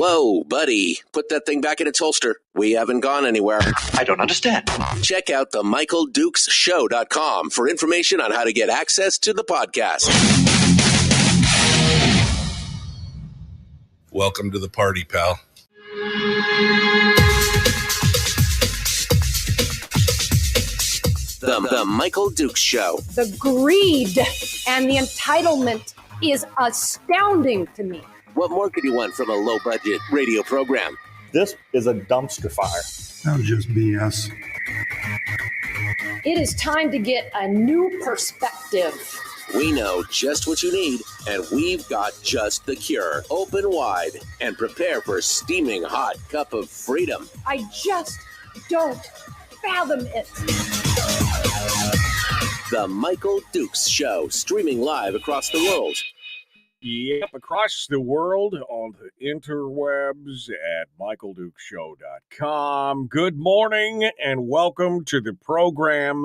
Whoa, buddy. Put that thing back in its holster. We haven't gone anywhere. I don't understand. Check out the MichaelDukesShow.com for information on how to get access to the podcast. Welcome to the party, pal. The Michael Dukes Show. The greed and the entitlement is astounding to me. What more could you want from a low-budget radio program? This is a dumpster fire. That was just BS. It is time to get a new perspective. We know just what you need, and we've got just the cure. Open wide and prepare for a steaming hot cup of freedom. I just don't fathom it. The Michael Dukes Show, streaming live across the world. Yep, across the world on the interwebs at MichaelDukesShow.com. Good morning and welcome to the program.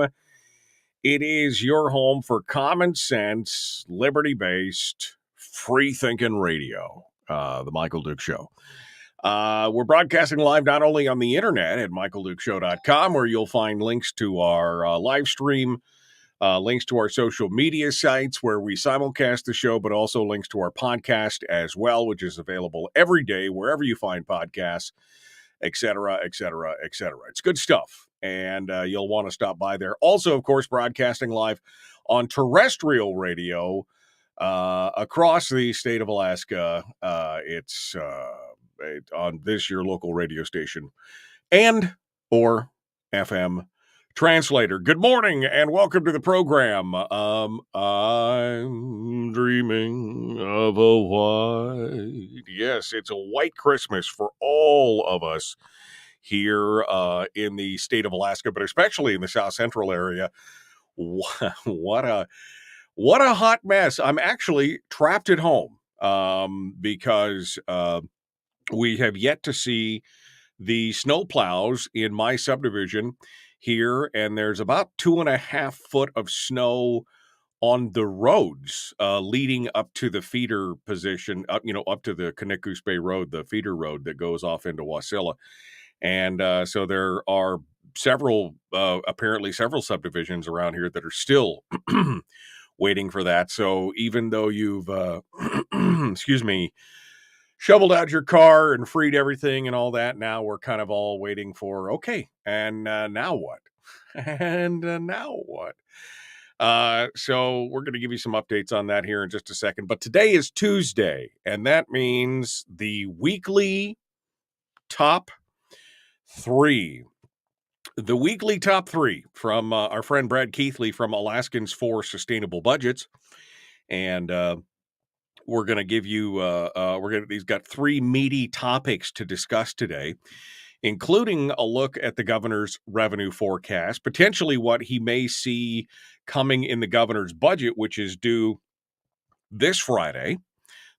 It is your home for common sense, liberty-based, free-thinking radio, the Michael Dukes Show. We're broadcasting live not only on the internet at MichaelDukesShow.com, where you'll find links to our live stream, links to our social media sites where we simulcast the show, but also links to our podcast as well, which is available every day, wherever you find podcasts, et cetera, et cetera, et cetera. It's good stuff, and you'll want to stop by there. Also, of course, broadcasting live on terrestrial radio across the state of Alaska. It's on this, your local radio station, and or FM translator. Good morning and welcome to the program. I'm dreaming of a white. Yes, it's a white Christmas for all of us here in the state of Alaska, but especially in the South Central area. What a hot mess. I'm actually trapped at home because we have yet to see the snowplows in my subdivision here, and there's about 2.5 foot of snow on the roads leading up to the feeder position, up to the Kanikus Bay Road, the feeder road that goes off into Wasilla. And so there are apparently several subdivisions around here that are still waiting for that. So even though you've, excuse me, shoveled out your car and freed everything and all that, now we're kind of all waiting for, okay, and now what? And now what? So we're going to give you some updates on that here in just a second. But today is Tuesday, and that means the weekly top three. The weekly top three from our friend Brad Keithley from Alaskans for Sustainable Budgets. And we're going to give you, he's got three meaty topics to discuss today, including a look at the governor's revenue forecast, potentially what he may see coming in the governor's budget, which is due this Friday.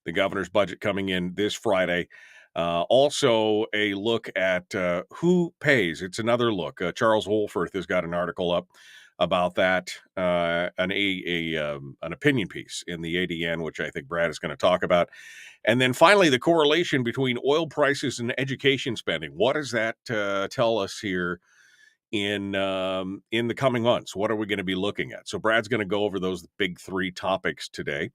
The governor's budget coming in this Friday. Also, a look at who pays. It's another look. Charles Wolforth has got an article up about that, an opinion piece in the ADN, which I think Brad is going to talk about. And then finally, the correlation between oil prices and education spending. What does that tell us here in the coming months? What are we going to be looking at? So Brad's going to go over those big three topics today.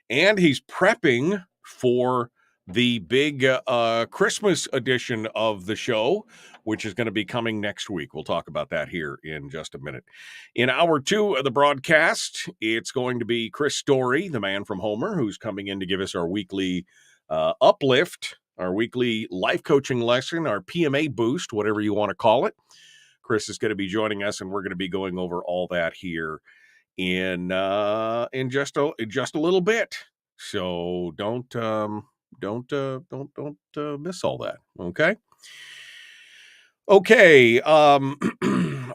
And he's prepping for the big Christmas edition of the show, which is going to be coming next week. We'll talk about that here in just a minute. In hour two of the broadcast, it's going to be Chris Story, the man from Homer, who's coming in to give us our weekly uplift, our weekly life coaching lesson, our PMA boost, whatever you want to call it. Chris is going to be joining us, and we're going to be going over all that here in just a little bit. So don't miss all that. Okay.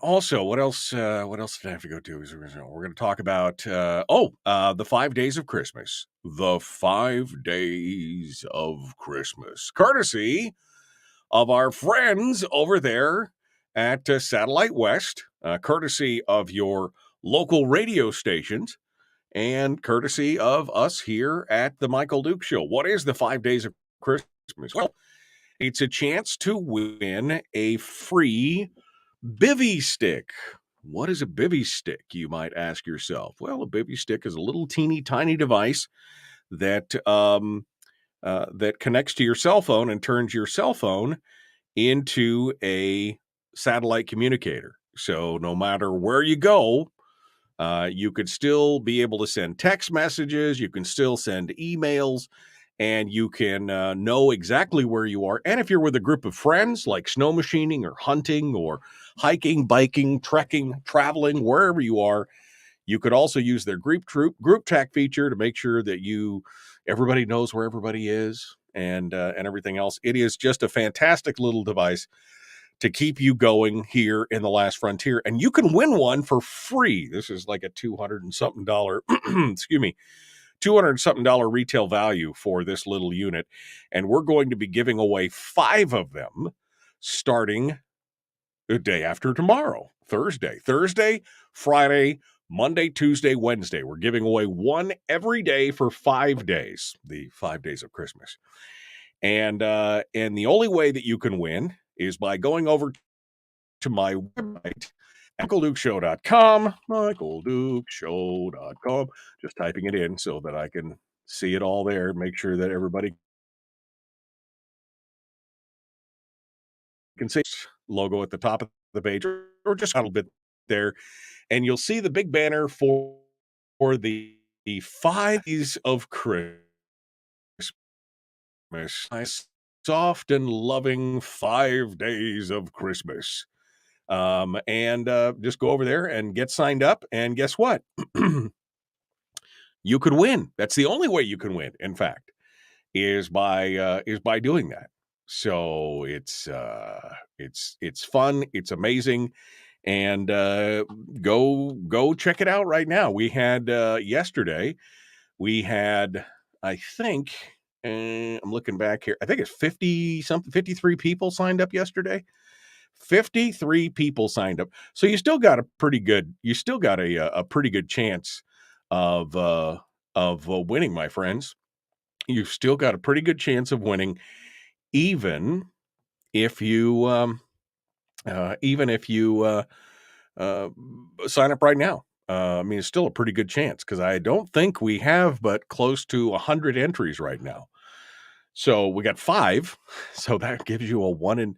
Also, what else did I have to go to? We're going to talk about the 5 days of Christmas. The 5 days of Christmas, courtesy of our friends over there at Satellite West, courtesy of your local radio stations, and courtesy of us here at the Michael Duke Show. What is the 5 days of Christmas? Well, it's a chance to win a free bivvy stick. What is a bivvy stick, you might ask yourself? Well, a bivvy stick is a little teeny tiny device that that connects to your cell phone and turns your cell phone into a satellite communicator. So no matter where you go, you could still be able to send text messages, you can still send emails, and you can know exactly where you are. And if you're with a group of friends, like snow machining or hunting or hiking, biking, trekking, traveling, wherever you are, you could also use their group track feature to make sure that everybody knows where everybody is and everything else. It is just a fantastic little device to keep you going here in the last frontier. And you can win one for free. This is like a $200 and something, excuse me, $200 and something retail value for this little unit. And we're going to be giving away 5 of them starting the day after tomorrow, Thursday, Friday, Monday, Tuesday, Wednesday. We're giving away one every day for 5 days, the 5 days of Christmas. And the only way that you can win is by going over to my website, michaeldukeshow.com, michaeldukeshow.com, just typing it in so that I can see it all there, make sure that everybody can see logo at the top of the page or just a little bit there. And you'll see the big banner for the 5 days of Christmas. Nice, soft and loving 5 days of Christmas. And just go over there and get signed up. And guess what? You could win. That's the only way you can win, in fact, is by doing that. So it's fun. It's amazing. And go check it out right now. We had yesterday, I think, I'm looking back here, I think it's 53 people signed up yesterday. 53 people signed up. So you still got a pretty good chance of winning, my friends. You've still got a pretty good chance of winning, even if you sign up right now. I mean, it's still a pretty good chance because I don't think we have but close to 100 entries right now. So we got 5. So that gives you a 1 in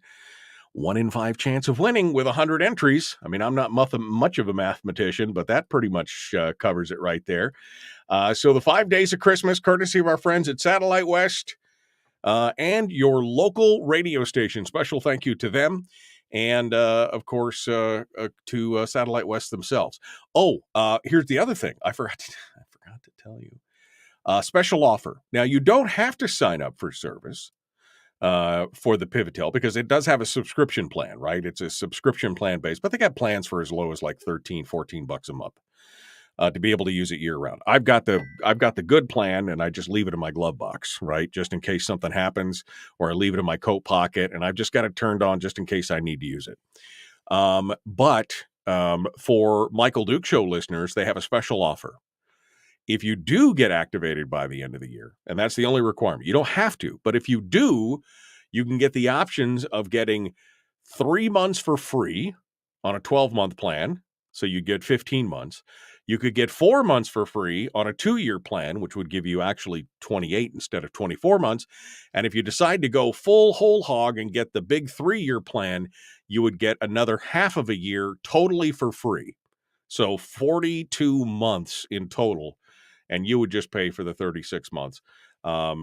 5 chance of winning with 100 entries. I mean, I'm not much of a mathematician, but that pretty much covers it right there. So the 5 days of Christmas, courtesy of our friends at Satellite West and your local radio station. Special thank you to them. And, of course, to Satellite West themselves. Oh, here's the other thing. I forgot to tell you. Special offer. Now, you don't have to sign up for service for the Pivotel because it does have a subscription plan, right? It's a subscription plan based, but they got plans for as low as like $13-14 a month to be able to use it year round. I've got the good plan, and I just leave it in my glove box, right? Just in case something happens, or I leave it in my coat pocket, and I've just got it turned on just in case I need to use it. But for Michael Duke Show listeners, they have a special offer. If you do get activated by the end of the year, and that's the only requirement, you don't have to, but if you do, you can get the options of getting 3 months for free on a 12-month plan. So you get 15 months. You could get 4 months for free on a 2-year plan, which would give you actually 28 instead of 24 months. And if you decide to go full whole hog and get the big 3-year plan, you would get another half of a year totally for free. So 42 months in total, and you would just pay for the 36 months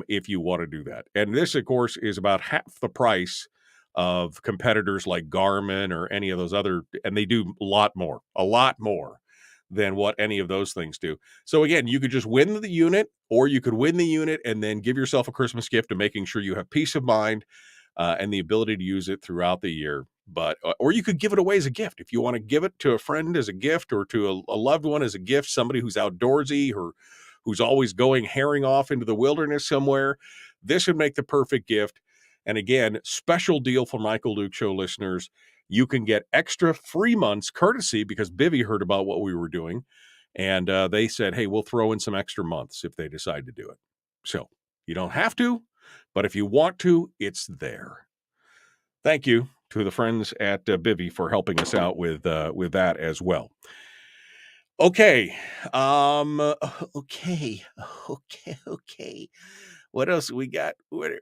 if you want to do that. And this, of course, is about half the price of competitors like Garmin or any of those other, and they do a lot more than what any of those things do. So again, you could just win the unit, or you could win the unit and then give yourself a Christmas gift of making sure you have peace of mind and the ability to use it throughout the year. But or you could give it away as a gift if you want to give it to a friend as a gift, or to a loved one as a gift, somebody who's outdoorsy or who's always going herring off into the wilderness somewhere. This would make the perfect gift. And again, special deal for Michael Duke Show listeners. You can get extra free months courtesy because Bivy heard about what we were doing. And they said, hey, we'll throw in some extra months if they decide to do it. So you don't have to, but if you want to, it's there. Thank you to the friends at Bivy for helping us out with that as well. Okay. Okay. What else we got? What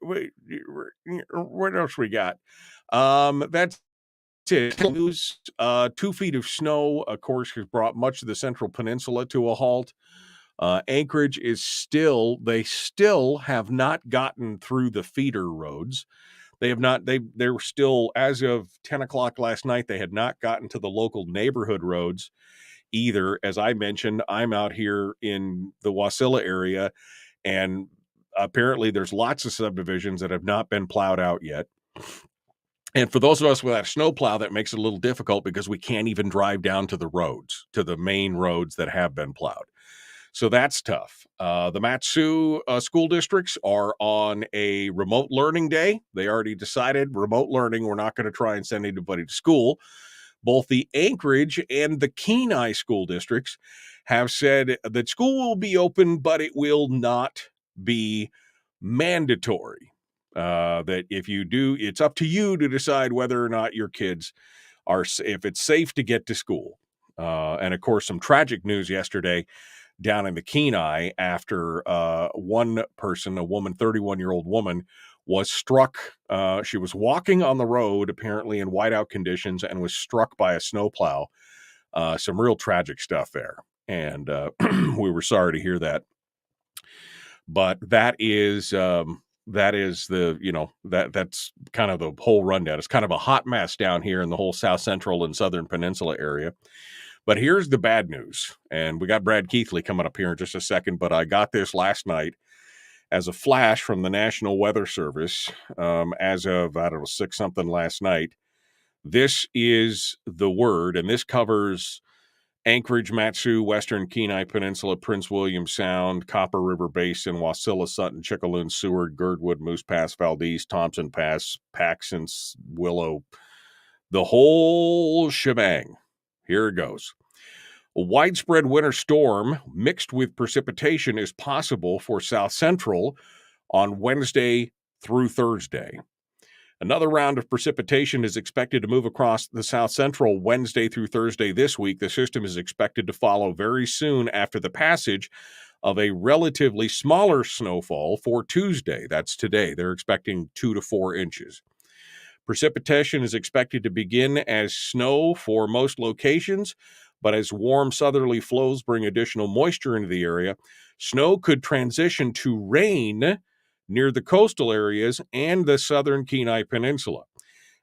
else we got? That's it. News. 2 feet of snow, of course, has brought much of the Central Peninsula to a halt. Anchorage they still have not gotten through the feeder roads. They have not, they're still, as of 10 o'clock last night, they had not gotten to the local neighborhood roads either. As I mentioned, I'm out here in the Wasilla area, and apparently there's lots of subdivisions that have not been plowed out yet. And for those of us without a snowplow, that makes it a little difficult because we can't even drive down to the roads, to the main roads that have been plowed. So that's tough. The Mat-Su school districts are on a remote learning day. They already decided remote learning. We're not going to try and send anybody to school. Both the Anchorage and the Kenai school districts have said that school will be open, but it will not be mandatory. That if you do, it's up to you to decide whether or not your kids if it's safe to get to school. And of course, some tragic news yesterday down in the Kenai after one person, a woman, 31-year-old woman, was struck. She was walking on the road, apparently in whiteout conditions, and was struck by a snowplow. Some real tragic stuff there. And we were sorry to hear that. But that is that's kind of the whole rundown. It's kind of a hot mess down here in the whole South Central and Southern Peninsula area. But here's the bad news. And we got Brad Keithley coming up here in just a second, but I got this last night as a flash from the National Weather Service as of, 6-something last night. This is the word, and this covers Anchorage, Mat-Su, Western Kenai Peninsula, Prince William Sound, Copper River Basin, Wasilla, Sutton, Chickaloon, Seward, Girdwood, Moose Pass, Valdez, Thompson Pass, Paxson, Willow, The whole shebang. Here it goes. A widespread winter storm mixed with precipitation is possible for South Central on Wednesday through Thursday. Another round of precipitation is expected to move across the South Central Wednesday through Thursday this week. The system is expected to follow very soon after the passage of a relatively smaller snowfall for Tuesday. That's today. They're expecting 2 to 4 inches. Precipitation is expected to begin as snow for most locations, but as warm southerly flows bring additional moisture into the area, snow could transition to rain near the coastal areas and the southern Kenai Peninsula.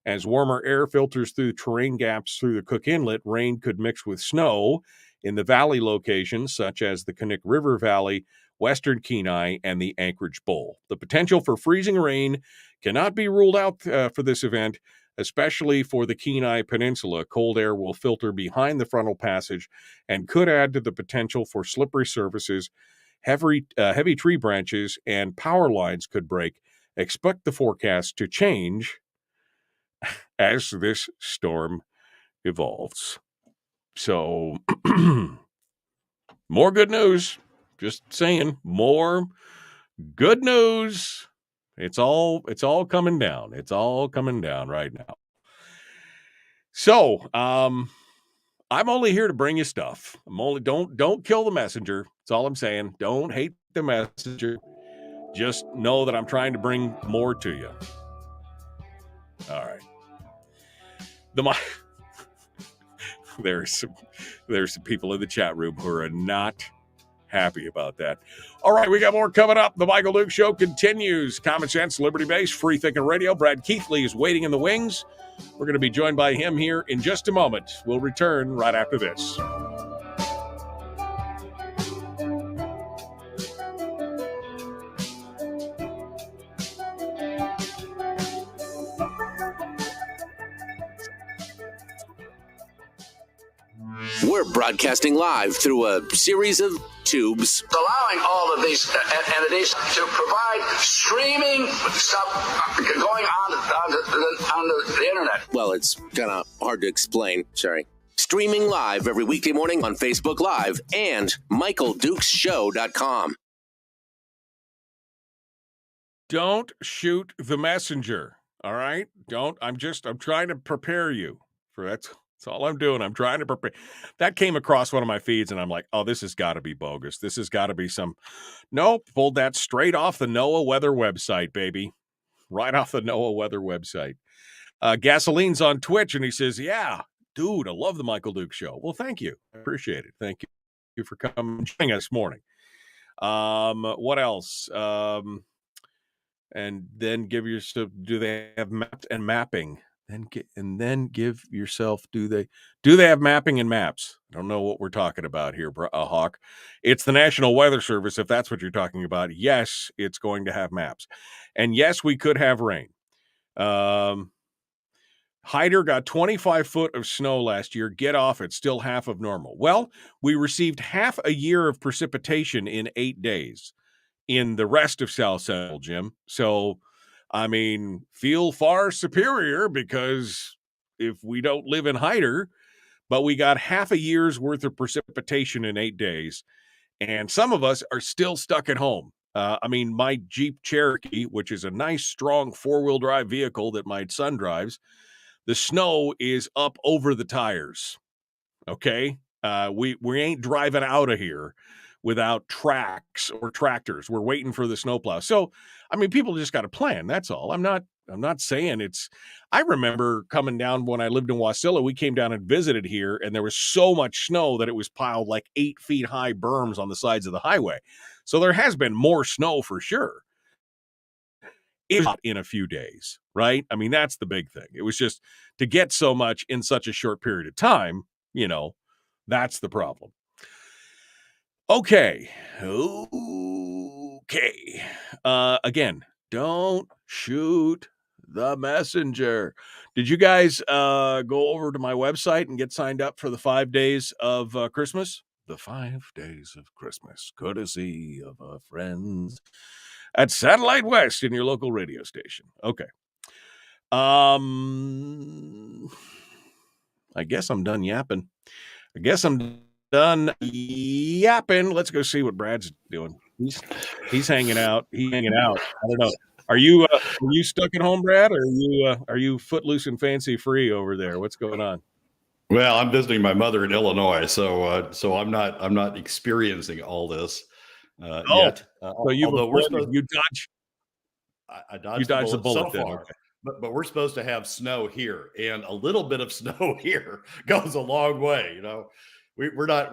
As warmer air filters through terrain gaps through the Cook Inlet, rain could mix with snow in the valley locations such as the Knik River Valley, western Kenai, and the Anchorage Bowl. The potential for freezing rain cannot be ruled out for this event, especially for the Kenai Peninsula. Cold air will filter behind the frontal passage and could add to the potential for slippery surfaces. Heavy tree branches and power lines could break. Expect the forecast to change as this storm evolves. So, more good news. Just saying, more good news. It's all coming down. It's all coming down right now. So, I'm only here to bring you stuff. Don't kill the messenger. That's all I'm saying. Don't hate the messenger. Just know that I'm trying to bring more to you. All right. There's some people in the chat room who are not happy about that. All right, we got more coming up. The Michael Duke Show continues. Common sense, liberty-based, free-thinking radio. Brad Keithley is waiting in the wings. We're going to be joined by him here in just a moment. We'll return right after this. We're broadcasting live through a series of tubes. Allowing all of these entities to provide streaming stuff going on the internet. Well, it's kind of hard to explain. Sorry. Streaming live every weekday morning on Facebook Live and MichaelDukesShow.com. Don't shoot the messenger. All right? I'm trying to prepare you for that. That's all I'm doing. I'm trying to prepare. That came across one of my feeds, and I'm like, oh, this has got to be bogus. This has got to be some. Nope, pulled that straight off the NOAA weather website, baby. Right off the NOAA weather website. Gasoline's on Twitch, and he says, yeah, dude, I love the Michael Duke Show. Well, thank you. I appreciate it. Thank you for coming and joining us this morning. What else? And then give yourself, do they have mapped and mapping? Then give yourself, do they have mapping and maps? I don't know what we're talking about here, Hawk. It's the National Weather Service, if that's what you're talking about. Yes, it's going to have maps. And yes, we could have rain. Hyder got 25 foot of snow last year. Get off it. Still half of normal. Well, we received half a year of precipitation in 8 days in the rest of South Central, Jim. So, I mean, feel far superior because if we don't live in Hyder, but we got half a year's worth of precipitation in 8 days, and some of us are still stuck at home. I mean, my Jeep Cherokee, which is a nice, strong four-wheel drive vehicle that my son drives, the snow is up over the tires, okay? We ain't driving out of here without tracks or tractors. We're waiting for the snowplow. So, I mean, people just got to plan. That's all. I'm not saying it's. I remember coming down when I lived in Wasilla. We came down and visited here, and there was so much snow that it was piled like 8 feet high berms on the sides of the highway. So there has been more snow for sure. It's not in a few days, right? I mean, that's the big thing. It was just to get so much in such a short period of time, that's the problem. Okay. Again, don't shoot the messenger. Did you guys go over to my website and get signed up for the 5 days of Christmas? The 5 days of Christmas, courtesy of our friends at Satellite West in your local radio station. Okay. I guess I'm done yapping. Let's go see what Brad's doing. He's hanging out. I don't know. Are you stuck at home, Brad? Or are you footloose and fancy free over there? What's going on? Well, I'm visiting my mother in Illinois, so I'm not experiencing all this yet. So you dodged the bullet so far. Okay. But we're supposed to have snow here, and a little bit of snow here goes a long way. We're not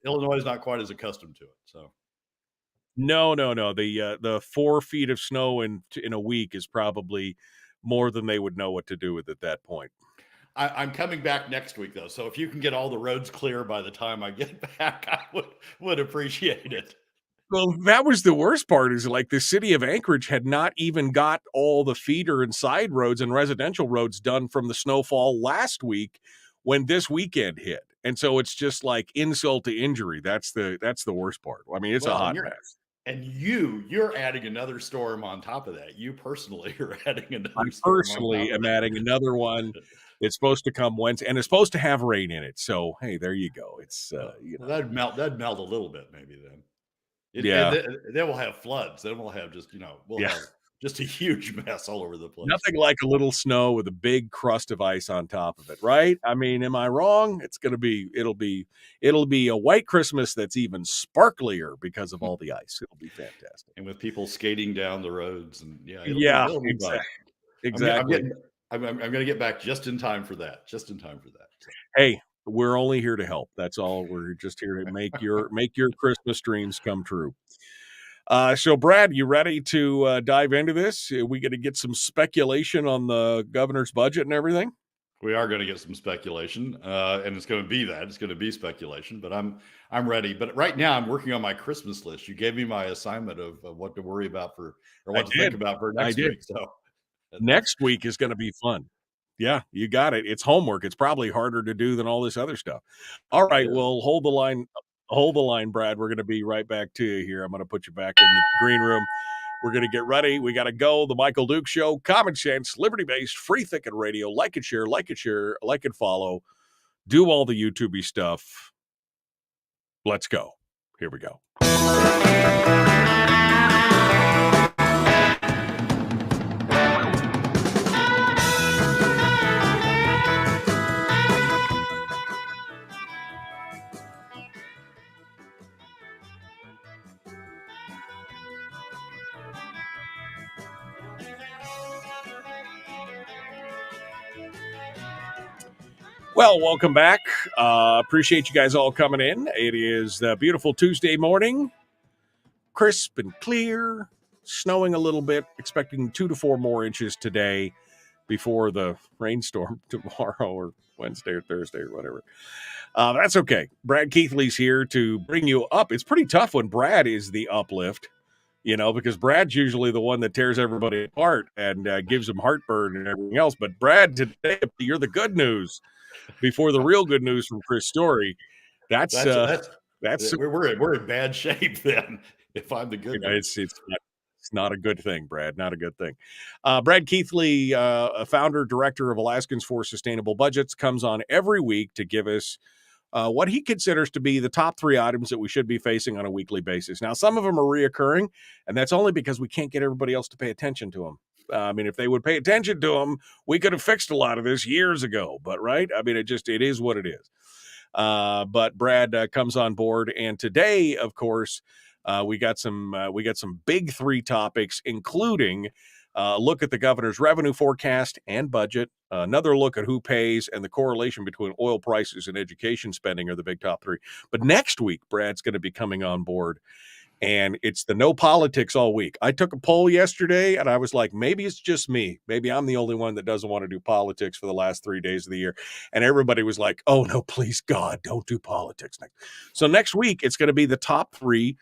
Illinois is not quite as accustomed to it. So no. The 4 feet of snow in a week is probably more than they would know what to do with at that point. I'm coming back next week, though. So if you can get all the roads clear by the time I get back, I would appreciate it. Well, that was the worst part is like the city of Anchorage had not even got all the feeder and side roads and residential roads done from the snowfall last week when this weekend hit. And so it's just like insult to injury. That's the worst part. I mean, it's a hot mess. And you're adding another storm on top of that. You personally are adding another storm. I personally am adding another one. It's supposed to come Wednesday, and it's supposed to have rain in it. So, hey, there you go. It's that'd melt a little bit, maybe then. Then we'll have floods. Then we'll have have just a huge mess all over the place. Nothing like a little snow with a big crust of ice on top of it, right? I mean, am I wrong? It'll be a white Christmas that's even sparklier because of all the ice. It'll be fantastic. And with people skating down the roads and exactly. I'm going to get back just in time for that. So. Hey, we're only here to help. That's all. We're just here to make your Christmas dreams come true. So, Brad, you ready to dive into this? Are we going to get some speculation on the governor's budget and everything? We are going to get some speculation, and it's going to be that. It's going to be speculation, but I'm ready. But right now, I'm working on my Christmas list. You gave me my assignment of what to worry about think about for next week. So next week is going to be fun. Yeah, you got it. It's homework. It's probably harder to do than all this other stuff. All right, well, hold the line. Hold the line, Brad. We're going to be right back to you here. I'm going to put you back in the green room. We're going to get ready. We got to go. The Michael Duke Show, common sense, liberty-based, free thinking radio. Like and share, like and follow. Do all the YouTube-y stuff. Let's go. Here we go. Well, welcome back. Appreciate you guys all coming in. It is a beautiful Tuesday morning, crisp and clear, snowing a little bit, expecting 2 to 4 more inches today before the rainstorm tomorrow or Wednesday or Thursday or whatever. That's okay. Brad Keithley's here to bring you up. It's pretty tough when Brad is the uplift, because Brad's usually the one that tears everybody apart and gives them heartburn and everything else. But Brad, today, you're the good news. Before the real good news from Chris Story, that's we're in bad shape then. If I'm the good news, it's not a good thing, Brad. Not a good thing. Brad Keithley, a founder director of Alaskans for Sustainable Budgets, comes on every week to give us what he considers to be the top 3 items that we should be facing on a weekly basis. Now, some of them are reoccurring, and that's only because we can't get everybody else to pay attention to them. I mean, if they would pay attention to them, we could have fixed a lot of this years ago. But right, I mean, it is what it is. But Brad comes on board, and today, of course, we got some big 3 topics, including look at the governor's revenue forecast and budget, another look at who pays, and the correlation between oil prices and education spending are the big top 3. But next week, Brad's going to be coming on board. And it's the no politics all week. I took a poll yesterday, and I was like, maybe it's just me. Maybe I'm the only one that doesn't want to do politics for the last 3 days of the year. And everybody was like, oh, no, please, God, don't do politics next. So next week, it's going to be the top 3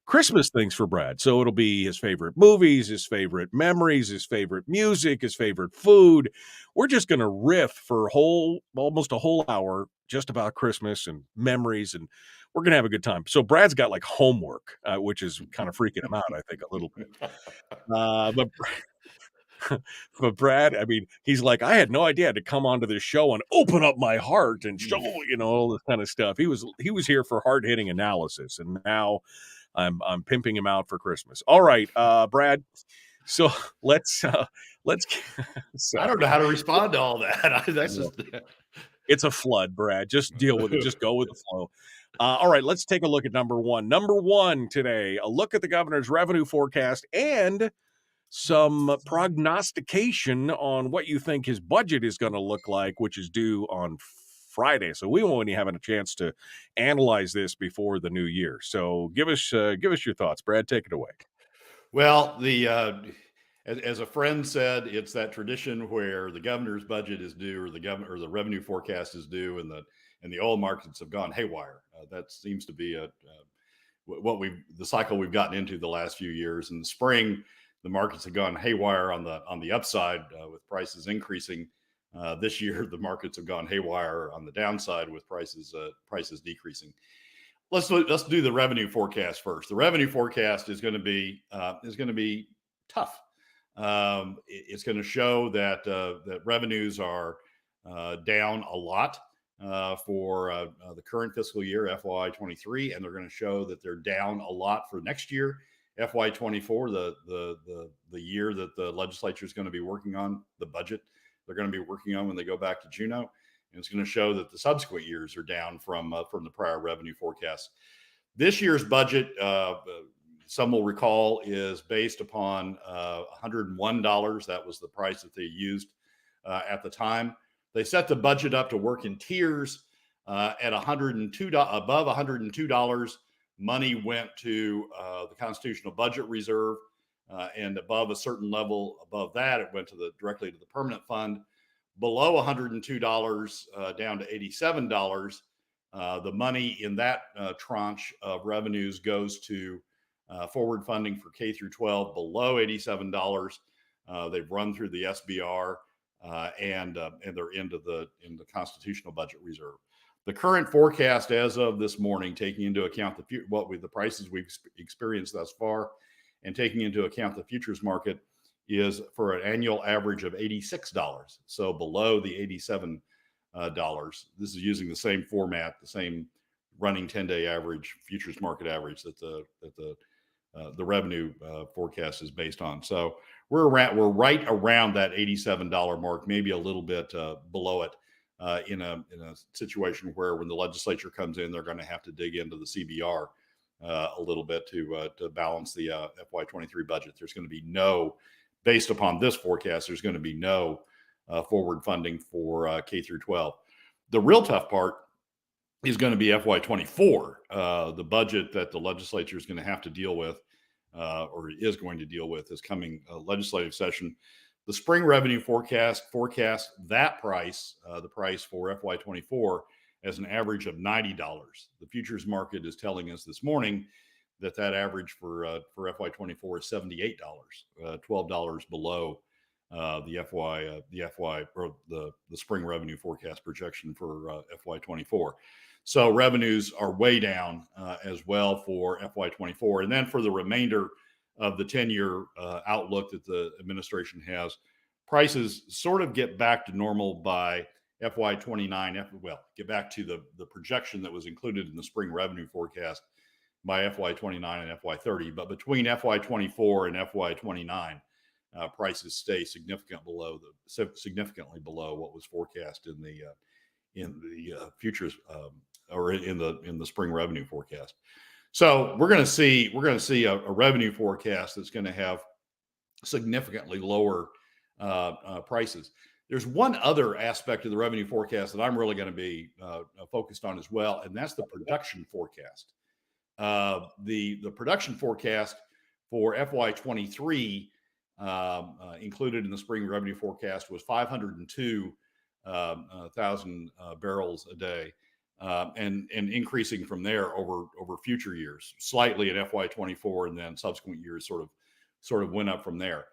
Christmas things for Brad. So it'll be his favorite movies, his favorite memories, his favorite music, his favorite food. We're just going to riff for almost a whole hour just about Christmas and memories, and we're going to have a good time. So Brad's got like homework, which is kind of freaking him out, I think, a little bit. But But Brad, I mean, he's like, I had no idea I had to come onto this show and open up my heart and show, all this kind of stuff. He was here for hard hitting analysis, and now I'm pimping him out for Christmas. All right, Brad. So let's I don't know how to respond to all that. That's just it's a flood, Brad. Just deal with it. Just go with the flow. All right, let's take a look at number one. Number one today, a look at the governor's revenue forecast and some prognostication on what you think his budget is going to look like, which is due on Friday. So we won't even have a chance to analyze this before the new year. So give us your thoughts, Brad. Take it away. Well, as a friend said, it's that tradition where the governor's budget is due, or the revenue forecast is due, and the oil markets have gone haywire. That seems to be the cycle we've gotten into the last few years. In the spring, the markets have gone haywire on the upside with prices increasing. This year, the markets have gone haywire on the downside with prices decreasing. Let's do the revenue forecast first. The revenue forecast is going to be tough. It's going to show that revenues are down a lot for the current fiscal year, FY23, and they're going to show that they're down a lot for next year, FY24, the year that the legislature is going to be working on the budget. They're going to be working on when they go back to Juneau. And it's going to show that the subsequent years are down from the prior revenue forecast. This year's budget, some will recall, is based upon $101. That was the price that they used at the time. They set the budget up to work in tiers at $102. Above $102, money went to the Constitutional Budget Reserve, and above a certain level above that, it went directly to the permanent fund. Below $102, down to $87, the money in that tranche of revenues goes to forward funding for K through 12. Below $87, they've run through the SBR and they're into the Constitutional Budget Reserve. The current forecast as of this morning, taking into account the prices we've experienced thus far, and taking into account the futures market, is for an annual average of $86, so below the $87. This is using the same format, the same running 10-day average, futures market average that the revenue forecast is based on. So we're right around that $87 mark, maybe a little bit below it, in a situation where when the legislature comes in, they're going to have to dig into the CBR a little bit to balance the FY23 budget. There's going to be based upon this forecast, there's going to be no forward funding for K through 12. The real tough part is going to be FY24. The budget that the legislature is going to have to deal with, or is going to deal with, this coming legislative session. The spring revenue forecast that price, the price for FY24, as an average of $90. The futures market is telling us this morning that average for FY24 is $78, $12 below the spring revenue forecast projection for FY24. So revenues are way down as well for FY24. And then for the remainder of the 10-year outlook that the administration has, prices sort of get back to normal by FY29. Get back to the projection that was included in the spring revenue forecast by FY29 and FY30. But between FY24 and FY29, prices stay significantly below what was forecast in the futures or in the spring revenue forecast. So we're going to see a revenue forecast that's going to have significantly lower prices. There's one other aspect of the revenue forecast that I'm really going to be focused on as well, and that's the production forecast. The production forecast for FY23 included in the spring revenue forecast was 502,000 barrels a day, and increasing from there over future years, slightly in FY24, and then subsequent years sort of went up from there.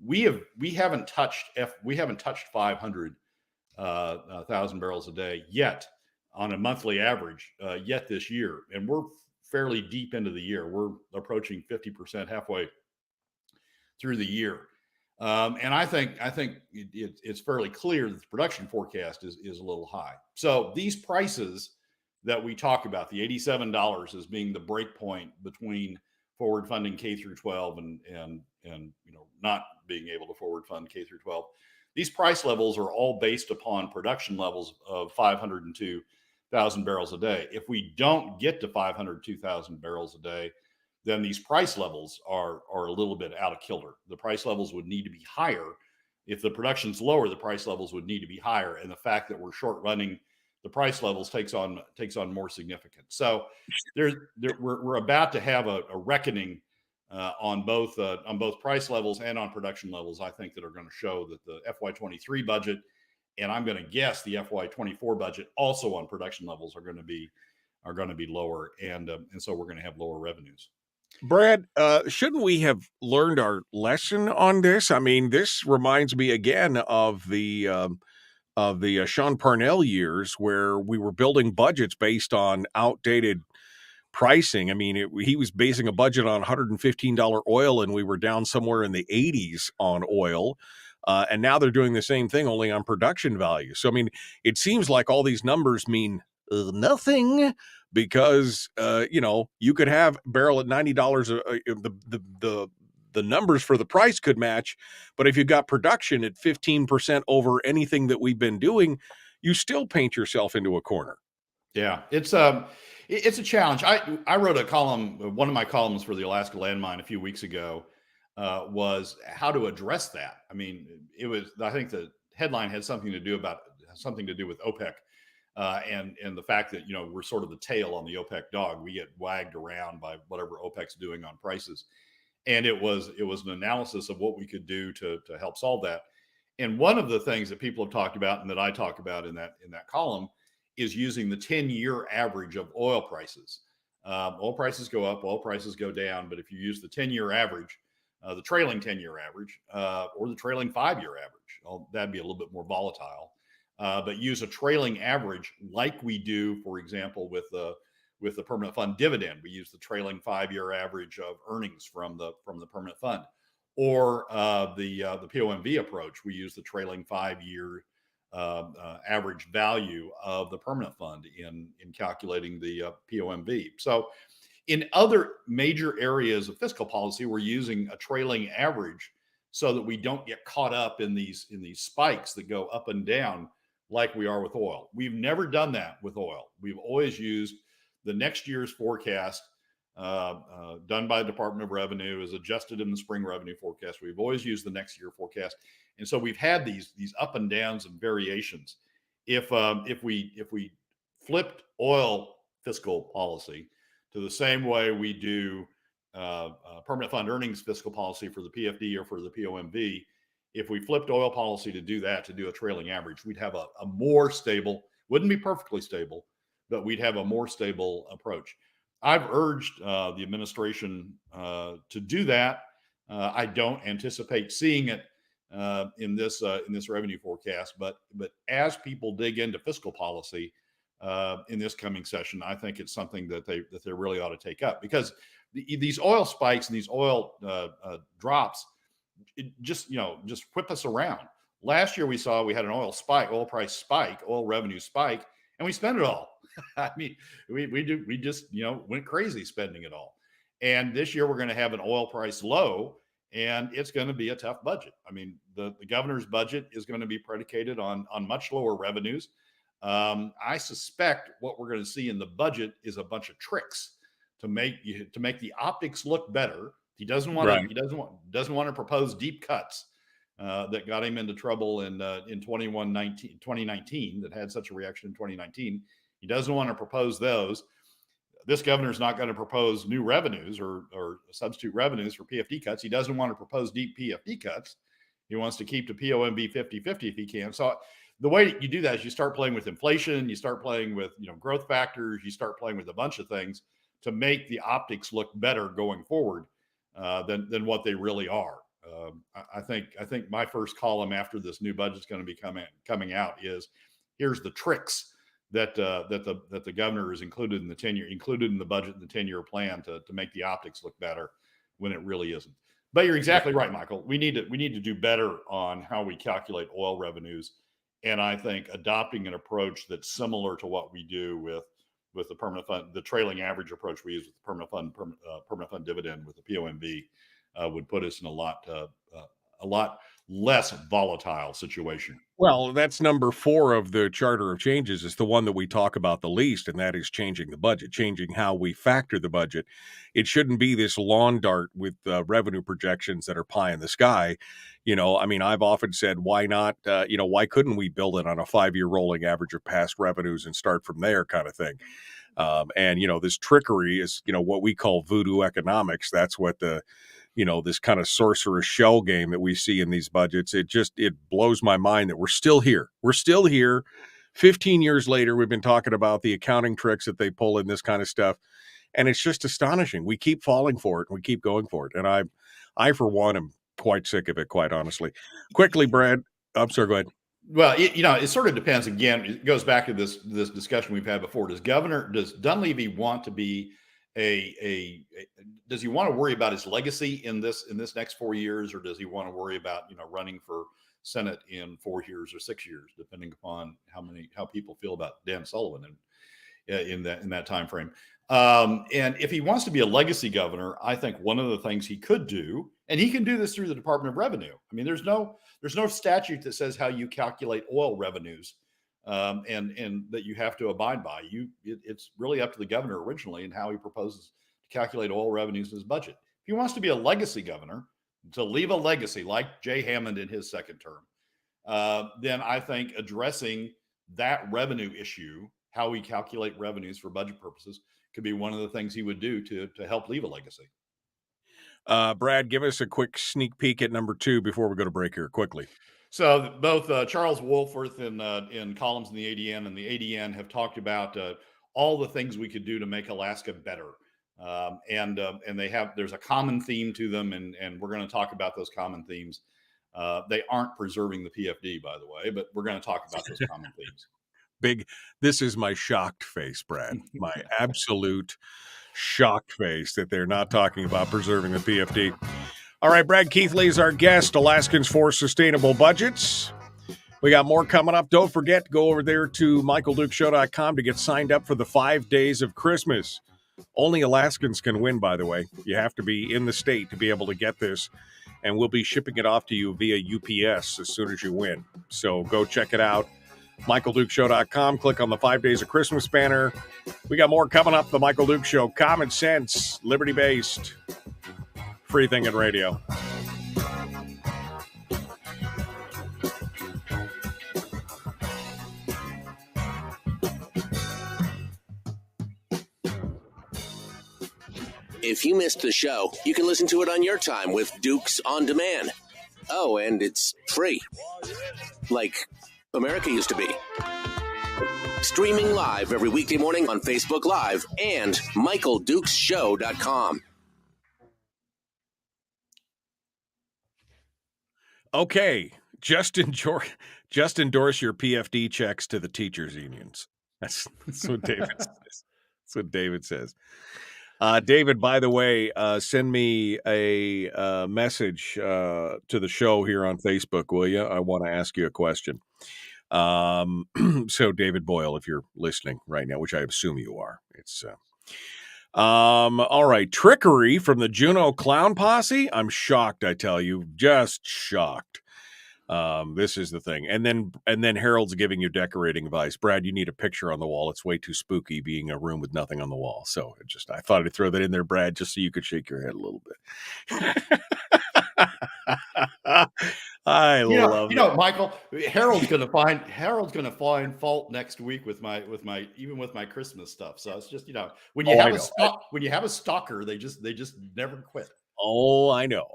We haven't touched 500,000 barrels a day yet on a monthly average yet this year, and we're fairly deep into the year. We're approaching 50% halfway through the year. And I think it's fairly clear that the production forecast is a little high. So these prices that we talk about, the $87 as being the break point between forward funding K through 12 and not being able to forward fund K through 12. These price levels are all based upon production levels of 502,000 barrels a day. If we don't get to 502,000 barrels a day, then these price levels are a little bit out of kilter. The price levels would need to be higher. If the production's lower, the price levels would need to be higher. And the fact that we're short running the price levels takes on more significance. So we're about to have a reckoning on both price levels and on production levels, I think, that are going to show that the FY23 budget, and I'm going to guess the FY24 budget also on production levels are going to be lower, and so we're going to have lower revenues. Brad, shouldn't we have learned our lesson on this? I mean, this reminds me again of the Sean Parnell years where we were building budgets based on outdated pricing. I mean, he was basing a budget on $115 oil, and we were down somewhere in the 80s on oil. And now they're doing the same thing, only on production value. So, I mean, it seems like all these numbers mean nothing, because you could have barrel at $90. The numbers for the price could match, but if you got production at 15% over anything that we've been doing, you still paint yourself into a corner. Yeah, it's a challenge. I wrote a column. One of my columns for the Alaska Landmine a few weeks ago was how to address that. I mean, I think the headline had something to do with OPEC. And the fact that, we're sort of the tail on the OPEC dog. We get wagged around by whatever OPEC's doing on prices. And it was an analysis of what we could do to help solve that. And one of the things that people have talked about, and that I talk about in that column, is using the 10-year average of oil prices. Oil prices go up, oil prices go down. But if you use the 10-year average, the trailing 10-year average, or the trailing 5-year average, that'd be a little bit more volatile. But use a trailing average like we do, for example, with the permanent fund dividend. We use the trailing 5-year average of earnings from the permanent fund, or the POMV approach. We use the trailing 5-year average value of the permanent fund in calculating the POMV. So in other major areas of fiscal policy, we're using a trailing average so that we don't get caught up in these spikes that go up and down like we are with oil. We've never done that with oil. We've always used the next year's forecast done by the Department of Revenue, is adjusted in the spring revenue forecast. We've always used the next year forecast. And so we've had these up and downs and variations. If we flipped oil fiscal policy to the same way we do permanent fund earnings fiscal policy for the PFD or for the POMV, if we flipped oil policy to do that, to do a trailing average, we'd have a more stable, wouldn't be perfectly stable, but we'd have a more stable approach. I've urged the administration to do that. I don't anticipate seeing it in this revenue forecast, but as people dig into fiscal policy in this coming session, I think it's something that they really ought to take up, because these oil spikes and these oil drops, it just whip us around. Last year we had an oil price spike, oil revenue spike, and we spent it all. I mean, we just went crazy spending it all. And this year we're going to have an oil price low, and it's going to be a tough budget. I mean, the governor's budget is going to be predicated on much lower revenues. I suspect what we're going to see in the budget is a bunch of tricks to make the optics look better. He doesn't want to propose deep cuts that got him into trouble in 2019, that had such a reaction in 2019. He doesn't want to propose those. This governor's not going to propose new revenues or substitute revenues for PFD cuts. He doesn't want to propose deep PFD cuts. He wants to keep the POMV 50-50 if he can. So the way you do that is you start playing with inflation, you start playing with growth factors, you start playing with a bunch of things to make the optics look better going forward than what they really are. I think my first column after this new budget is going to be coming out is, here's the tricks that the governor is included in the budget and the 10-year plan to make the optics look better when it really isn't. But you're exactly right, Michael. We need to do better on how we calculate oil revenues, and I think adopting an approach that's similar to what we do with the permanent fund, the trailing average approach we use with the permanent fund dividend with the POMV would put us in a lot less volatile situation. Well, that's number 4 of the Charter of Changes. Is the one that we talk about the least, and that is changing the budget, changing how we factor the budget. It shouldn't be this lawn dart with revenue projections that are pie in the sky. I mean, I've often said, why not? Why couldn't we build it on a 5-year rolling average of past revenues and start from there, kind of thing? And this trickery is, what we call voodoo economics. That's what this kind of sorcerer's shell game that we see in these budgets. It blows my mind that we're still here. We're still here. 15 years later, we've been talking about the accounting tricks that they pull in this kind of stuff. And it's just astonishing. We keep falling for it and we keep going for it. And I for one, am quite sick of it, quite honestly. Quickly, Brad. I'm sorry, go ahead. Well, it sort of depends. Again, it goes back to this discussion we've had before. Does Dunleavy want to be does he want to worry about his legacy in this next 4 years, or does he want to worry about running for Senate in 4 years or 6 years, depending upon how people feel about Dan Sullivan in that time frame? And if he wants to be a legacy governor, I think one of the things he could do, and he can do this through the Department of Revenue. I mean, there's no statute that says how you calculate oil revenues. And that you have to abide by. It's really up to the governor originally and how he proposes to calculate oil revenues in his budget. If he wants to be a legacy governor, to leave a legacy like Jay Hammond in his second term, then I think addressing that revenue issue, how we calculate revenues for budget purposes, could be one of the things he would do to help leave a legacy. Brad, give us a quick sneak peek at number 2 before we go to break here quickly. So both Charles Wolforth in columns in the ADN and the ADN have talked about all the things we could do to make Alaska better. And there's a common theme to them, and we're going to talk about those common themes. They aren't preserving the PFD, by the way, but we're going to talk about those common themes. This is my shocked face, Brad. My absolute shocked face that they're not talking about preserving the PFD. All right, Brad Keithley is our guest, Alaskans for Sustainable Budgets. We got more coming up. Don't forget to go over there to michaeldukeshow.com to get signed up for the 5 days of Christmas. Only Alaskans can win, by the way. You have to be in the state to be able to get this, and we'll be shipping it off to you via UPS as soon as you win. So go check it out. michaeldukeshow.com. Click on the 5 days of Christmas banner. We got more coming up. The Michael Duke Show. Common sense, liberty-based, free thinking radio. If you missed the show, you can listen to it on your time with Dukes On Demand. Oh, and it's free. Like America used to be. Streaming live every weekday morning on Facebook Live and michaeldukeshow.com. Okay, just endorse your PFD checks to the teachers' unions. That's what David says. That's what David says. David, by the way, send me a message to the show here on Facebook, will you? I want to ask you a question. So, David Boyle, if you're listening right now, which I assume you are, it's all right. Trickery from the Juneau Clown Posse. I'm shocked, I tell you, just shocked. This is the thing. And then Harold's giving you decorating advice. Brad, you need a picture on the wall. It's way too spooky being a room with nothing on the wall. So I thought I'd throw that in there, Brad, just so you could shake your head a little bit. I love it. Michael, Harold's going to find fault next week with my Christmas stuff. So it's just, when you have a stalker, they just never quit. Oh, I know.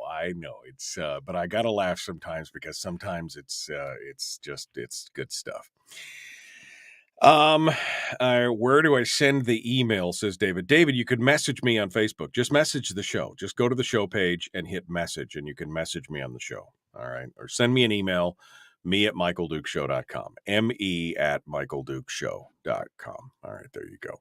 It's but I gotta laugh sometimes because sometimes it's good stuff. Where do I send the email? Says David. David, you could message me on Facebook. Just message the show. Just go to the show page and hit message, and you can message me on the show. All right, or send me an email. me@michaeldukeshow.com. me@michaeldukeshow.com. All right, there you go.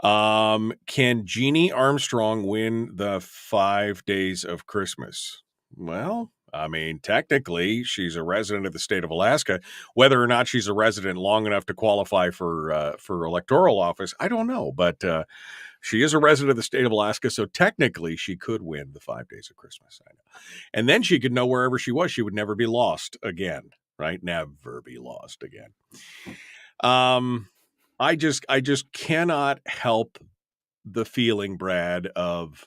Can Jeannie Armstrong win the 5 days of Christmas? Well, I mean, technically, she's a resident of the state of Alaska. Whether or not she's a resident long enough to qualify for electoral office, I don't know. But she is a resident of the state of Alaska, so technically, she could win the 5 days of Christmas. I know, and then she could know wherever she was. She would never be lost again, right? Never be lost again. I just cannot help the feeling, Brad, of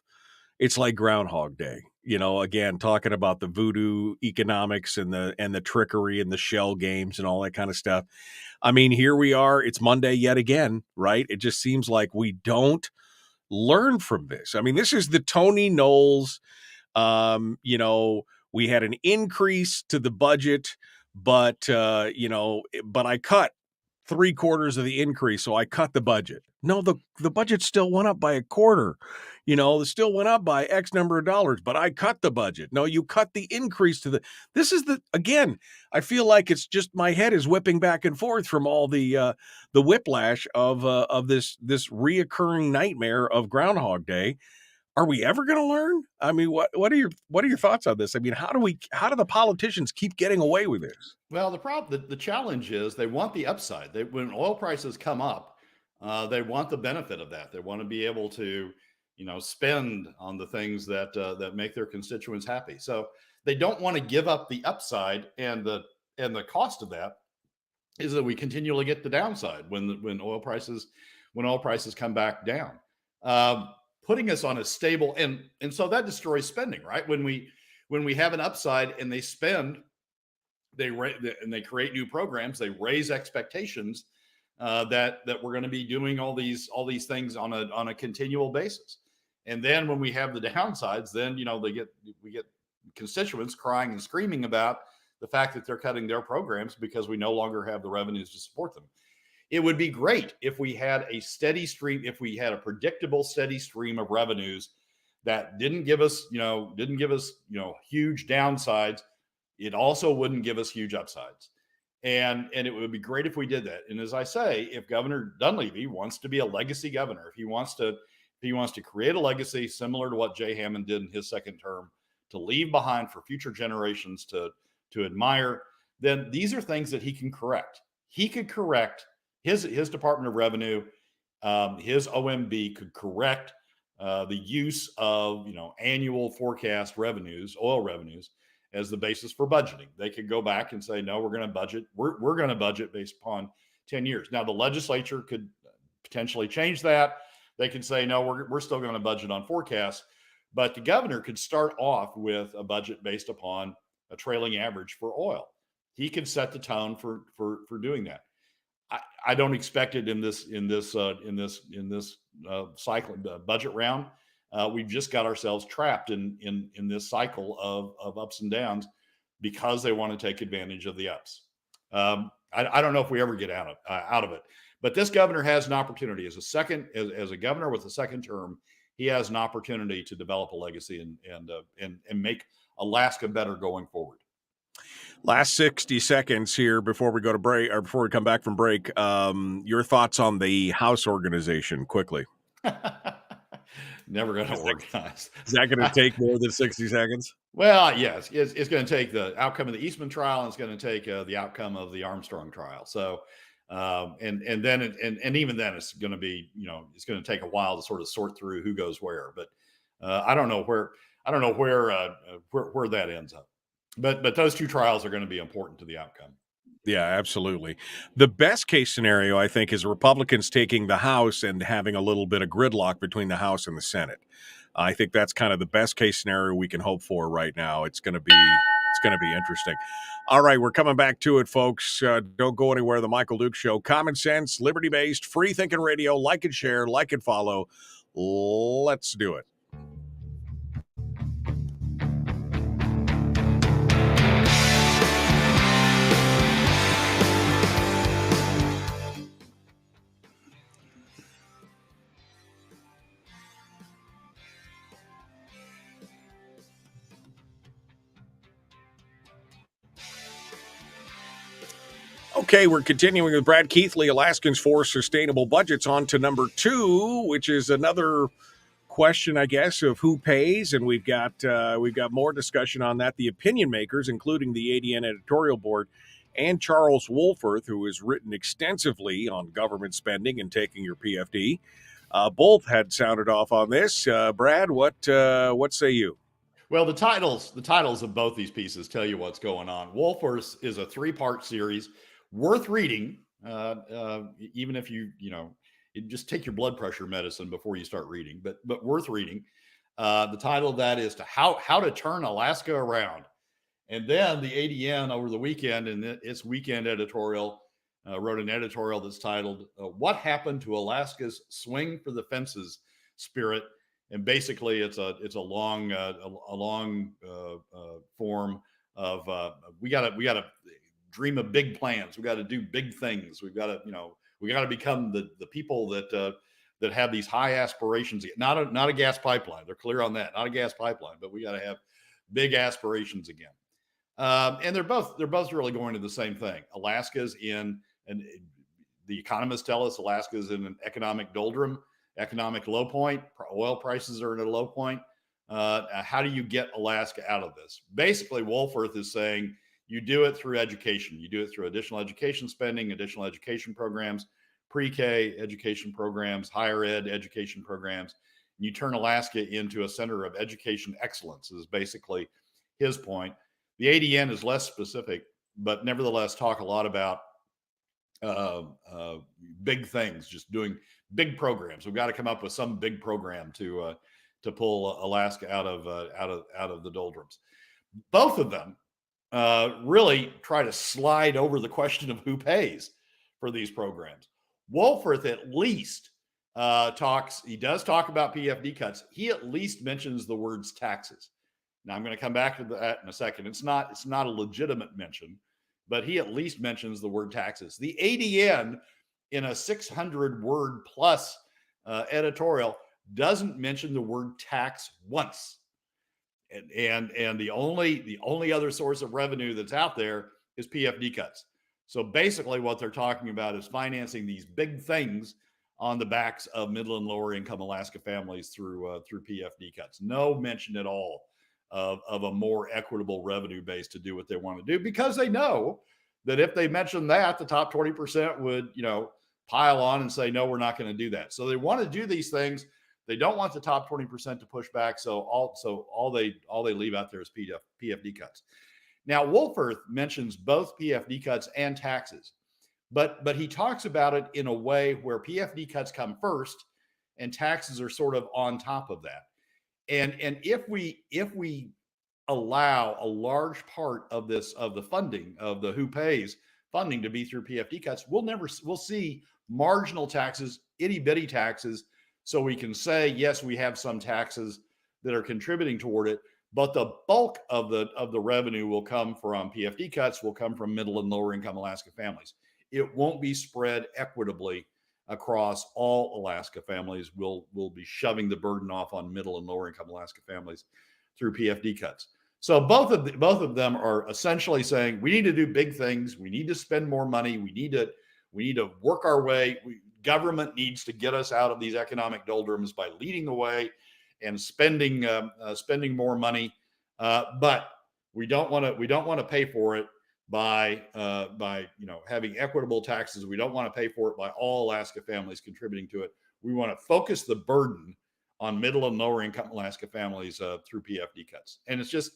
it's like Groundhog Day. Again, talking about the voodoo economics and the trickery and the shell games and all that kind of stuff. I mean, here we are. It's Monday yet again, right? It just seems like we don't learn from this. I mean, this is the Tony Knowles. We had an increase to the budget, but I cut 3/4 of the increase, so I cut the budget. No, the budget still went up by a quarter. It still went up by X number of dollars, but I cut the budget. No, you cut the increase to this is again, I feel like it's just my head is whipping back and forth from all the whiplash of this reoccurring nightmare of Groundhog Day. Are we ever going to learn? I mean, what are your thoughts on this? I mean, how do the politicians keep getting away with this? Well, the challenge is they want the upside. When oil prices come up, they want the benefit of that. They want to be able to, spend on the things that make their constituents happy. So they don't want to give up the upside, and the cost of that is that we continually get the downside when oil prices come back down. Putting us on a stable, and so that destroys spending, right? When we have an upside and they spend, and they create new programs, they raise expectations that we're going to be doing all these things on a continual basis. And then when we have the downsides, then we get constituents crying and screaming about the fact that they're cutting their programs because we no longer have the revenues to support them. It would be great if we had a steady stream, if we had a predictable, steady stream of revenues that didn't give us huge downsides. It also wouldn't give us huge upsides. And it would be great if we did that. And as I say, if Governor Dunleavy wants to be a legacy governor, if he wants to create a legacy similar to what Jay Hammond did in his second term, to leave behind for future generations to admire, then these are things that he can correct. He could correct his Department of Revenue, his OMB could correct the use of annual forecast revenues, oil revenues, as the basis for budgeting. They could go back and say, no, we're going to budget. We're going to budget based upon 10 years. Now the legislature could potentially change that. They could say, no, we're still going to budget on forecasts. But the governor could start off with a budget based upon a trailing average for oil. He could set the tone for doing that. I don't expect it in this cycle budget round. We've just got ourselves trapped in this cycle of ups and downs because they want to take advantage of the ups. I don't know if we ever get out of it. But this governor has an opportunity as a governor with a second term. He has an opportunity to develop a legacy and make Alaska better going forward. Last 60 seconds here before we go to break, or before we come back from break. Your thoughts on the House organization quickly. Never going to organize. Is that going to take more than 60 seconds? Well, yes, it's going to take the outcome of the Eastman trial, and it's going to take the outcome of the Armstrong trial. So, and even then, it's going to be, it's going to take a while to sort of sort through who goes where. But I don't know where that ends up. But those two trials are going to be important to the outcome. Yeah, absolutely. The best case scenario, I think, is Republicans taking the House and having a little bit of gridlock between the House and the Senate. I think that's kind of the best case scenario we can hope for right now. It's going to be interesting. All right, we're coming back to it, folks. Don't go anywhere. The Michael Duke Show. Common sense, liberty-based, free-thinking radio. Like and share, like and follow. Let's do it. Okay, we're continuing with Brad Keithley, Alaskans for Sustainable Budgets. On to number 2, which is another question, I guess, of who pays, and we've got more discussion on that. The opinion makers, including the ADN editorial board, and Charles Wolforth, who has written extensively on government spending and taking your PFD, both had sounded off on this. Brad, what say you? Well, the titles of both these pieces tell you what's going on. Wolforth is a 3-part series, worth reading, even if you just take your blood pressure medicine before you start reading, but worth reading. The title of that is How to Turn Alaska Around. And then the ADN over the weekend, in its weekend editorial, wrote an editorial that's titled "What Happened to Alaska's Swing for the Fences Spirit." And basically, it's a long form of we gotta dream of big plans. We got to do big things. We've got to become the people that have these high aspirations. Not a gas pipeline. They're clear on that. Not a gas pipeline, but we got to have big aspirations again. And they're both really going to the same thing. Alaska's in, and the economists tell us Alaska's in an economic doldrum, economic low point. Oil prices are at a low point. How do you get Alaska out of this? Basically, Wolforth is saying you do it through education. You do it through additional education spending, additional education programs, pre-K education programs, higher ed education programs. And you turn Alaska into a center of education excellence is basically his point. The ADN is less specific, but nevertheless talk a lot about big things, just doing big programs. We've got to come up with some big program to pull Alaska out of the doldrums. Both of them really try to slide over the question of who pays for these programs. Wolforth at least he does talk about PFD cuts. He at least mentions the words taxes. Now I'm going to come back to that in a second. It's not a legitimate mention, but he at least mentions the word taxes. The ADN in a 600-word plus editorial doesn't mention the word tax once. And the only other source of revenue that's out there is PFD cuts. So basically what they're talking about is financing these big things on the backs of middle and lower income Alaska families through PFD cuts. No mention at all of a more equitable revenue base to do what they want to do, because they know that if they mention that, the top 20% would, pile on and say, no, we're not going to do that. So they want to do these things. They don't want the top 20% to push back. So all they leave out there is PFD cuts. Now, Wolforth mentions both PFD cuts and taxes, but he talks about it in a way where PFD cuts come first and taxes are sort of on top of that. And if we allow a large part of the funding of the who pays funding to be through PFD cuts, we'll see marginal taxes, itty bitty taxes. So we can say, yes, we have some taxes that are contributing toward it, but the bulk of the revenue will come from PFD cuts, will come from middle and lower income Alaska families. It won't be spread equitably across all Alaska families. We'll be shoving the burden off on middle and lower income Alaska families through PFD cuts. So both of them are essentially saying we need to do big things. We need to spend more money. We need to work our way. Government needs to get us out of these economic doldrums by leading the way and spending more money. But we don't want to pay for it by having equitable taxes. We don't want to pay for it by all Alaska families contributing to it. We want to focus the burden on middle and lower income Alaska families through PFD cuts. And it's just,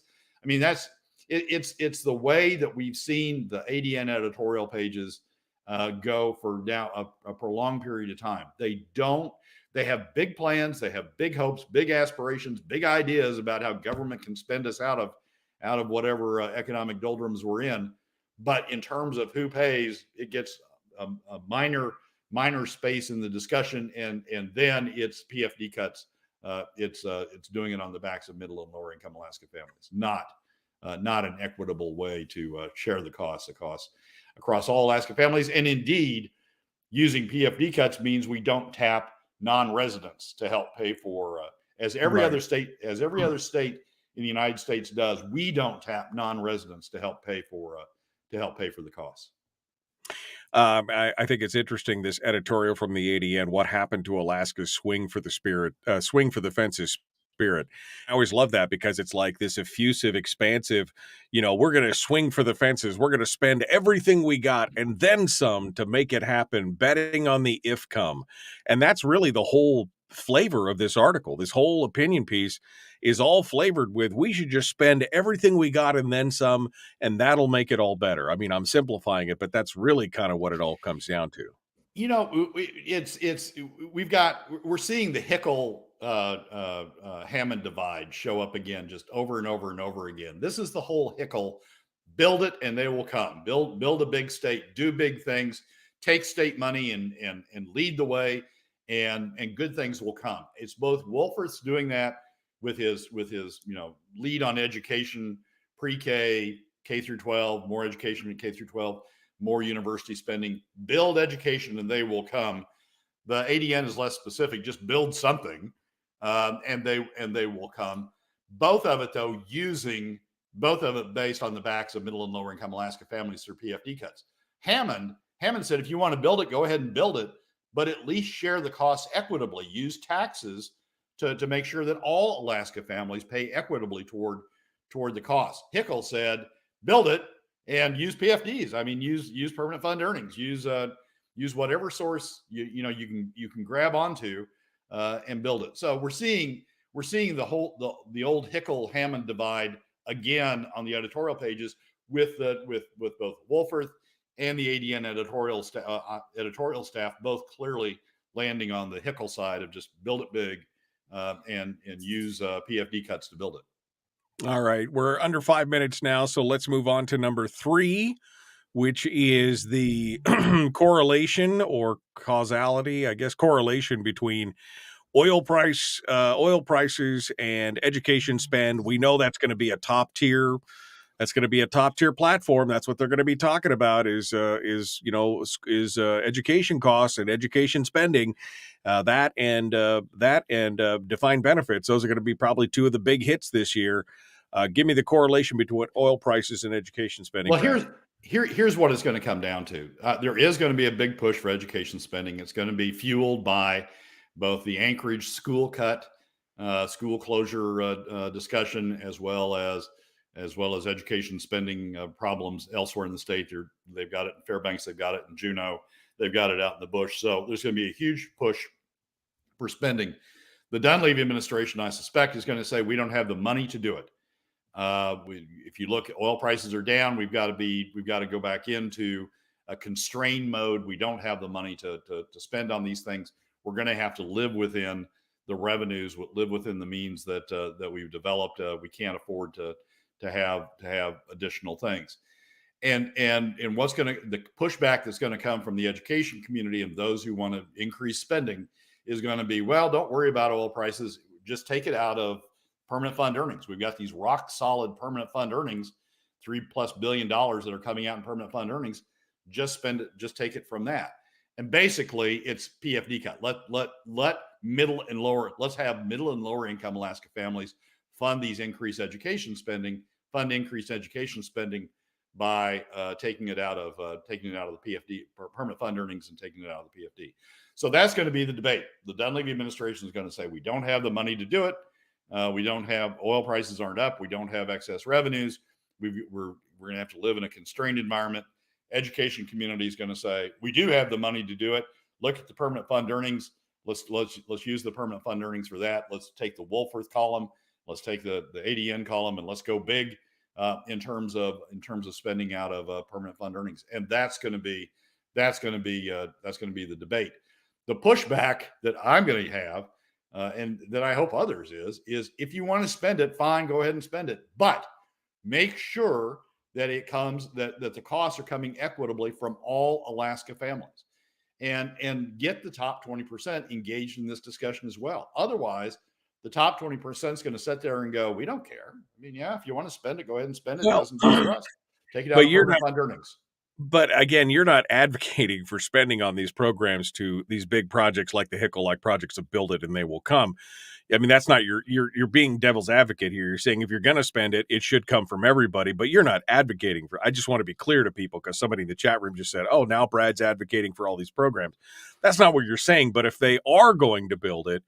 it's the way that we've seen the ADN editorial pages go for now a prolonged period of time. They have big plans, they have big hopes, big aspirations, big ideas about how government can spend us out of whatever economic doldrums we're in. But in terms of who pays, it gets a minor space in the discussion, and then it's PFD cuts. It's doing it on the backs of middle and lower income Alaska families. Not an equitable way to share the costs across all Alaska families. And indeed, using PFD cuts means we don't tap non-residents to help pay for, as every other state in the United States does. We don't tap non-residents to help pay for the costs. I think it's interesting, this editorial from the ADN, what happened to Alaska's swing for the fences spirit. I always love that because it's like this effusive, expansive, we're going to swing for the fences. We're going to spend everything we got and then some to make it happen, betting on the if come. And that's really the whole flavor of this article. This whole opinion piece is all flavored with, we should just spend everything we got and then some, and that'll make it all better. I mean, I'm simplifying it, but that's really kind of what it all comes down to. We're seeing the Hickel Hammond divide show up again, just over and over and over again. This is the whole Hickel: build it and they will come. Build a big state, do big things, take state money and lead the way, and good things will come. It's both Wolforth's doing that with his lead on education, pre-K, K through 12, more education in K through 12, more university spending. Build education and they will come. The ADN is less specific. Just build something, and they will come. Both of it, though, based on the backs of middle and lower income Alaska families through PFD cuts. Hammond said, if you want to build it, go ahead and build it, but at least share the costs equitably. Use taxes to make sure that all Alaska families pay equitably toward the cost. Hickel said, build it and use PFDs. I mean, use permanent fund earnings. Use whatever source you can grab onto and build it. So we're seeing the old Hickel Hammond divide again on the editorial pages with both Wolforth and the ADN editorial staff both clearly landing on the Hickel side of just build it big and use PFD cuts to build it. All right, we're under 5 minutes now, so let's move on to number 3, which is the correlation or causality, I guess, correlation between oil prices and education spend. We know that's going to be a top tier. That's going to be a top tier platform. That's what they're going to be talking about is education costs and education spending. That and defined benefits. Those are going to be probably 2 of the big hits this year. Give me the correlation between oil prices and education spending. Well, here's what it's going to come down to. There is going to be a big push for education spending. It's going to be fueled by both the Anchorage school cut, school closure discussion, as well as education spending problems elsewhere in the state. They've got it in Fairbanks, they've got it in Juneau, they've got it out in the bush. So there's going to be a huge push for spending. The Dunleavy administration, I suspect, is going to say we don't have the money to do it. If you look, oil prices are down. We've got to go back into a constrained mode. We don't have the money to spend on these things. We're going to have to live within the revenues, live within the means that we've developed. We can't afford to have additional things. And the pushback that's going to come from the education community and those who want to increase spending is going to be, well, don't worry about oil prices. Just take it out of permanent fund earnings. We've got these rock solid permanent fund earnings, $3+ billion that are coming out in permanent fund earnings. Just spend it, just take it from that. And basically it's PFD cut. Let middle and lower income Alaska families fund increased education spending by taking it out of the PFD, permanent fund earnings, and taking it out of the PFD. So that's going to be the debate. The Dunleavy administration is going to say, we don't have the money to do it. We don't have, oil prices aren't up. We don't have excess revenues. We're going to have to live in a constrained environment. Education community is going to say, we do have the money to do it. Look at the permanent fund earnings. Let's use the permanent fund earnings for that. Let's take the Wolforth column. Let's take the ADN column, and let's go big in terms of spending out of permanent fund earnings. And that's going to be the debate. The pushback that I'm going to have, and that I hope others is if you want to spend it, fine, go ahead and spend it, but make sure that that the costs are coming equitably from all Alaska families, and get the top 20% engaged in this discussion as well. Otherwise, the top 20% is going to sit there and go, we don't care. I mean, yeah, if you want to spend it, go ahead and spend it. It doesn't bother us. Take it out of permanent fund earnings. But again, you're not advocating for spending on these programs to these big projects like the Hickle-like projects of Build It and They Will Come. I mean, that's not you're being devil's advocate here. You're saying if you're going to spend it, it should come from everybody, but you're not advocating for. I just want to be clear to people because somebody in the chat room just said, "Oh, now Brad's advocating for all these programs." That's not what you're saying. But if they are going to build it,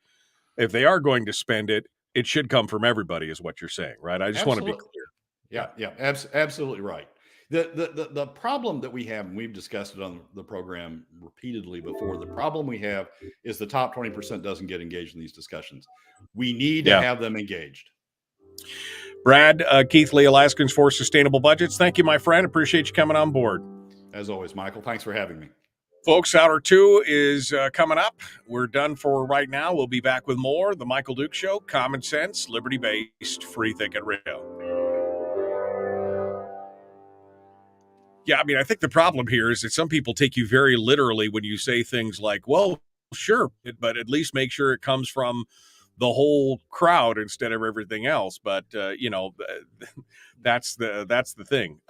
if they are going to spend it, it should come from everybody, is what you're saying, right? I just want to be clear. Yeah, absolutely right. The problem that we have, and we've discussed it on the program repeatedly before, the problem we have is the top 20% doesn't get engaged in these discussions. We need to have them engaged. Brad Keithley, Alaskans for Sustainable Budgets. Thank you, my friend. Appreciate you coming on board. As always, Michael, thanks for having me. Folks, Hour 2 is coming up. We're done for right now. We'll be back with more. The Michael Duke Show, common sense, liberty-based, free thinking radio. Yeah, I mean, I think the problem here is that some people take you very literally when you say things like, well, sure, but at least make sure it comes from the whole crowd instead of everything else. But, that's the thing.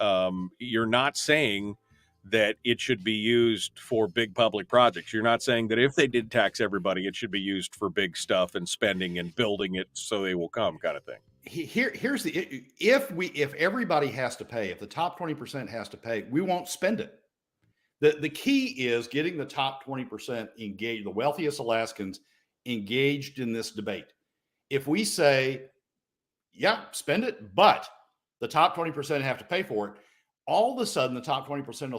You're not saying that it should be used for big public projects. You're not saying that if they did tax everybody, it should be used for big stuff and spending and building it so they will come kind of thing. Here's the if everybody has to pay, if the top 20% has to pay, we won't spend it. The key is getting the top 20% engaged, the wealthiest Alaskans engaged in this debate. If we say, yeah, spend it, but the top 20% have to pay for it, all of a sudden the top 20%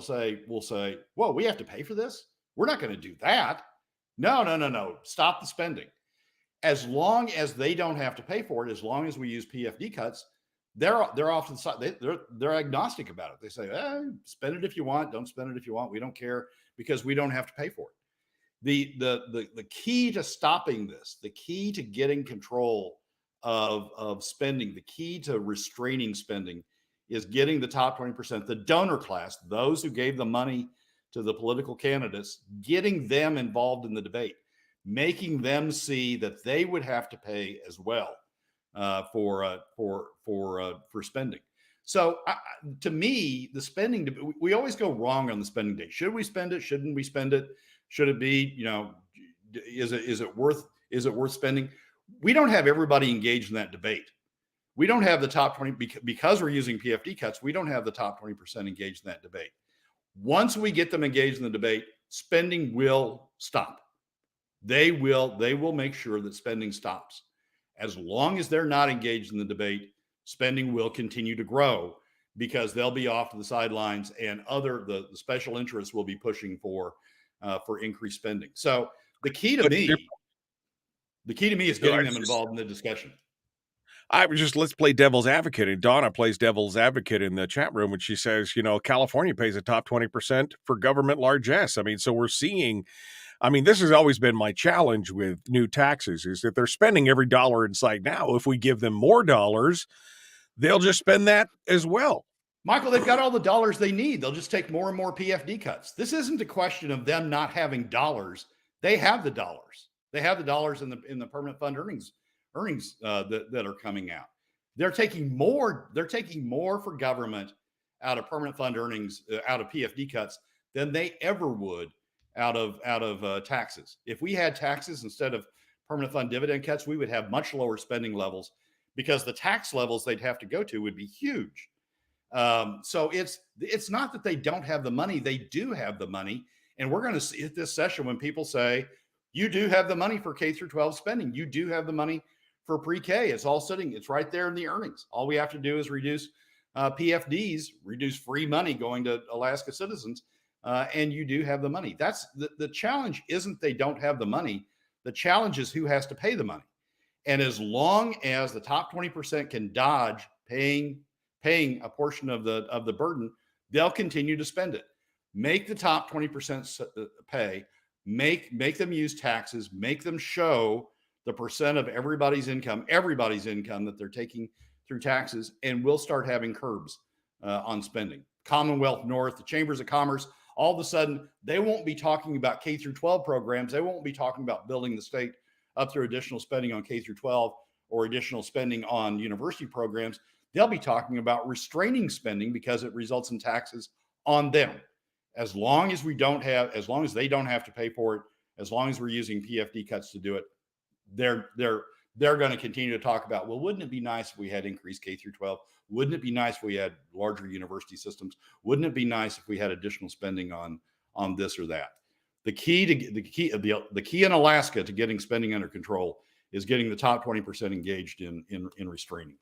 will say, whoa, we have to pay for this? We're not going to do that. No. Stop the spending. As long as they don't have to pay for it, as long as we use PFD cuts, they're off to the side. They're agnostic about it. They say, spend it if you want, don't spend it if you want. We don't care because we don't have to pay for it. The key to stopping this, the key to getting control of spending, the key to restraining spending is getting the top 20%, the donor class, those who gave the money to the political candidates, getting them involved in the debate, making them see that they would have to pay as well for spending. So to me, the spending, we always go wrong on the spending date. Should we spend it? Shouldn't we spend it? Should it be, is it worth spending? We don't have everybody engaged in that debate. We don't have the top 20 because we're using PFD cuts. We don't have the top 20% engaged in that debate. Once we get them engaged in the debate, spending will stop. They will make sure that spending stops. As long as they're not engaged in the debate, spending will continue to grow because they'll be off to the sidelines and the special interests will be pushing for increased spending. So the key to me is getting them involved in the discussion. Let's play devil's advocate. And Donna plays devil's advocate in the chat room when she says, California pays the top 20% for government largesse. I mean, so we're seeing, this has always been my challenge with new taxes is that they're spending every dollar in sight now. If we give them more dollars, they'll just spend that as well. Michael, they've got all the dollars they need. They'll just take more and more PFD cuts. This isn't a question of them not having dollars. They have the dollars. They have the dollars in the permanent fund earnings that are coming out. They're taking more for government out of permanent fund earnings, out of PFD cuts than they ever would out of taxes. If we had taxes instead of permanent fund dividend cuts, we would have much lower spending levels because the tax levels they'd have to go to would be huge. So it's not that they don't have the money. They do have the money. And we're going to see at this session when people say, you do have the money for K through 12 spending. You do have the money for pre-K. It's all sitting. It's right there in the earnings. All we have to do is reduce PFDs, reduce free money going to Alaska citizens. And you do have the money. That's the challenge isn't they don't have the money. The challenge is who has to pay the money. And as long as the top 20% can dodge paying a portion of the burden, they'll continue to spend it. Make the top 20% pay, make them use taxes, make them show the percent of everybody's income that they're taking through taxes, and we'll start having curbs on spending. Commonwealth North, the Chambers of Commerce, all of a sudden, they won't be talking about K through 12 programs. They won't be talking about building the state up through additional spending on K through 12 or additional spending on university programs. They'll be talking about restraining spending because it results in taxes on them. as long as they don't have to pay for it, as long as we're using PFD cuts to do it, they're going to continue to talk about, well, wouldn't it be nice if we had increased K through 12? Wouldn't it be nice if we had larger university systems? Wouldn't it be nice if we had additional spending on this or that? The key in Alaska to getting spending under control is getting the top 20% engaged in restraining.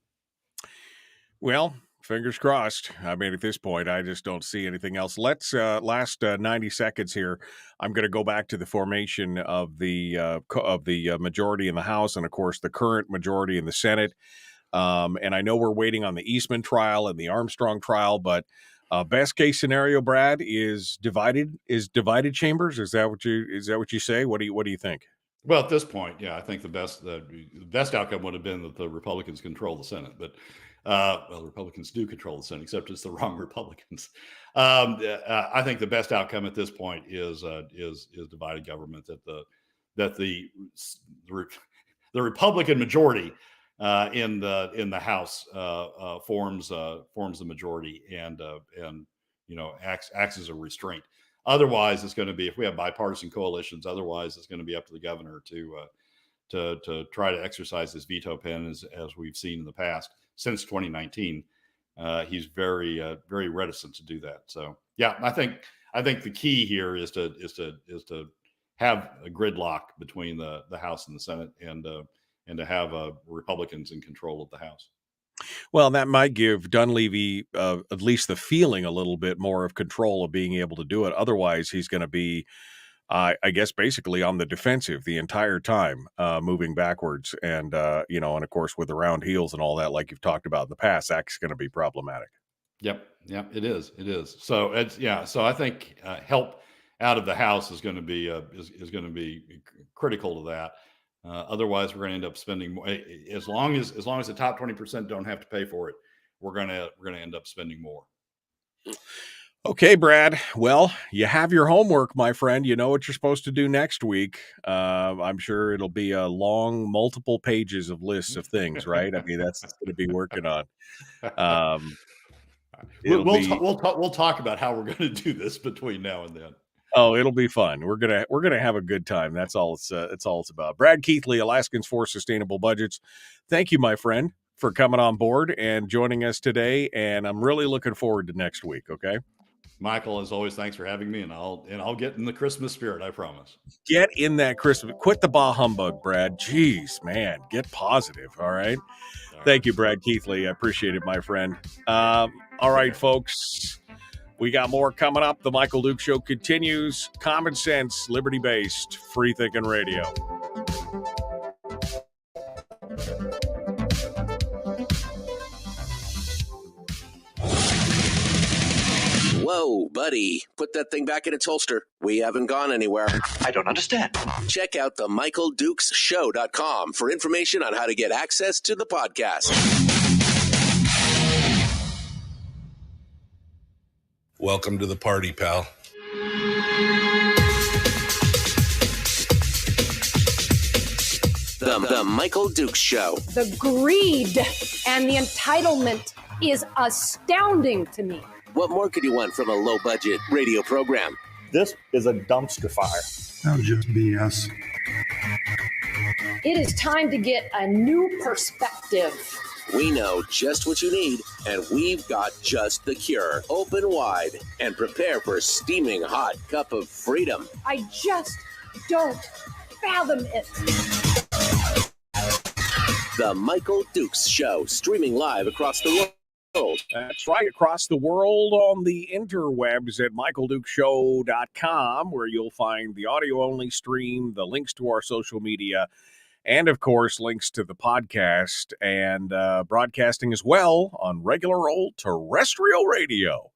Well, fingers crossed. I mean, at this point, I just don't see anything else. Let's last 90 seconds here. I'm going to go back to the formation of the majority in the House and, of course, the current majority in the Senate. And I know we're waiting on the Eastman trial and the Armstrong trial, but best case scenario, Brad, is divided chambers. Is that what you say? What do you think? Well, at this point, yeah, I think the best outcome would have been that the Republicans control the Senate, but the Republicans do control the Senate, except it's the wrong Republicans. I think the best outcome at this point is divided government. That the Republican majority in the House forms the majority and acts as a restraint. Otherwise, it's going to be, if we have bipartisan coalitions, otherwise it's going to be up to the governor to try to exercise his veto pen as we've seen in the past. Since 2019, he's very very reticent to do that. So yeah, I think the key here is to have a gridlock between the House and the Senate, and to have Republicans in control of the House. Well, that might give Dunleavy at least the feeling a little bit more of control of being able to do it. Otherwise, he's going to be, I guess, basically on the defensive the entire time, moving backwards. And, and of course, with the round heels and all that, like you've talked about in the past, that's going to be problematic. Yep, it is. So so I think help out of the House is going to be critical to that. Otherwise, we're going to end up spending more. As long as the top 20% don't have to pay for it, we're going to end up spending more. Okay, Brad. Well, you have your homework, my friend. You know what you're supposed to do next week. I'm sure it'll be a long, multiple pages of lists of things, right? I mean, that's going to be working on. We'll talk about how we're going to do this between now and then. Oh, it'll be fun. We're gonna have a good time. That's all it's about. Brad Keithley, Alaskans for Sustainable Budgets. Thank you, my friend, for coming on board and joining us today. And I'm really looking forward to next week. Okay, Michael, as always, thanks for having me, and I'll get in the Christmas spirit. I promise. Get in that Christmas. Quit the bah humbug, Brad. Jeez, man, get positive. All right. Thank you, Brad Keithley. I appreciate it, my friend. All right, folks. We got more coming up. The Michael Duke Show continues. Common sense, liberty-based, free-thinking radio. Whoa, buddy. Put that thing back in its holster. We haven't gone anywhere. I don't understand. Check out the MichaelDukesShow.com for information on how to get access to the podcast. Welcome to the party, pal. The Michael Dukes Show. The greed and the entitlement is astounding to me. What more could you want from a low-budget radio program? This is a dumpster fire. That was just BS. It is time to get a new perspective. We know just what you need, and we've got just the cure. Open wide and prepare for a steaming hot cup of freedom. I just don't fathom it. The Michael Dukes Show, streaming live across the world. That's right, across the world on the interwebs at michaeldukeshow.com, where you'll find the audio-only stream, the links to our social media, and, of course, links to the podcast and broadcasting as well on regular old terrestrial radio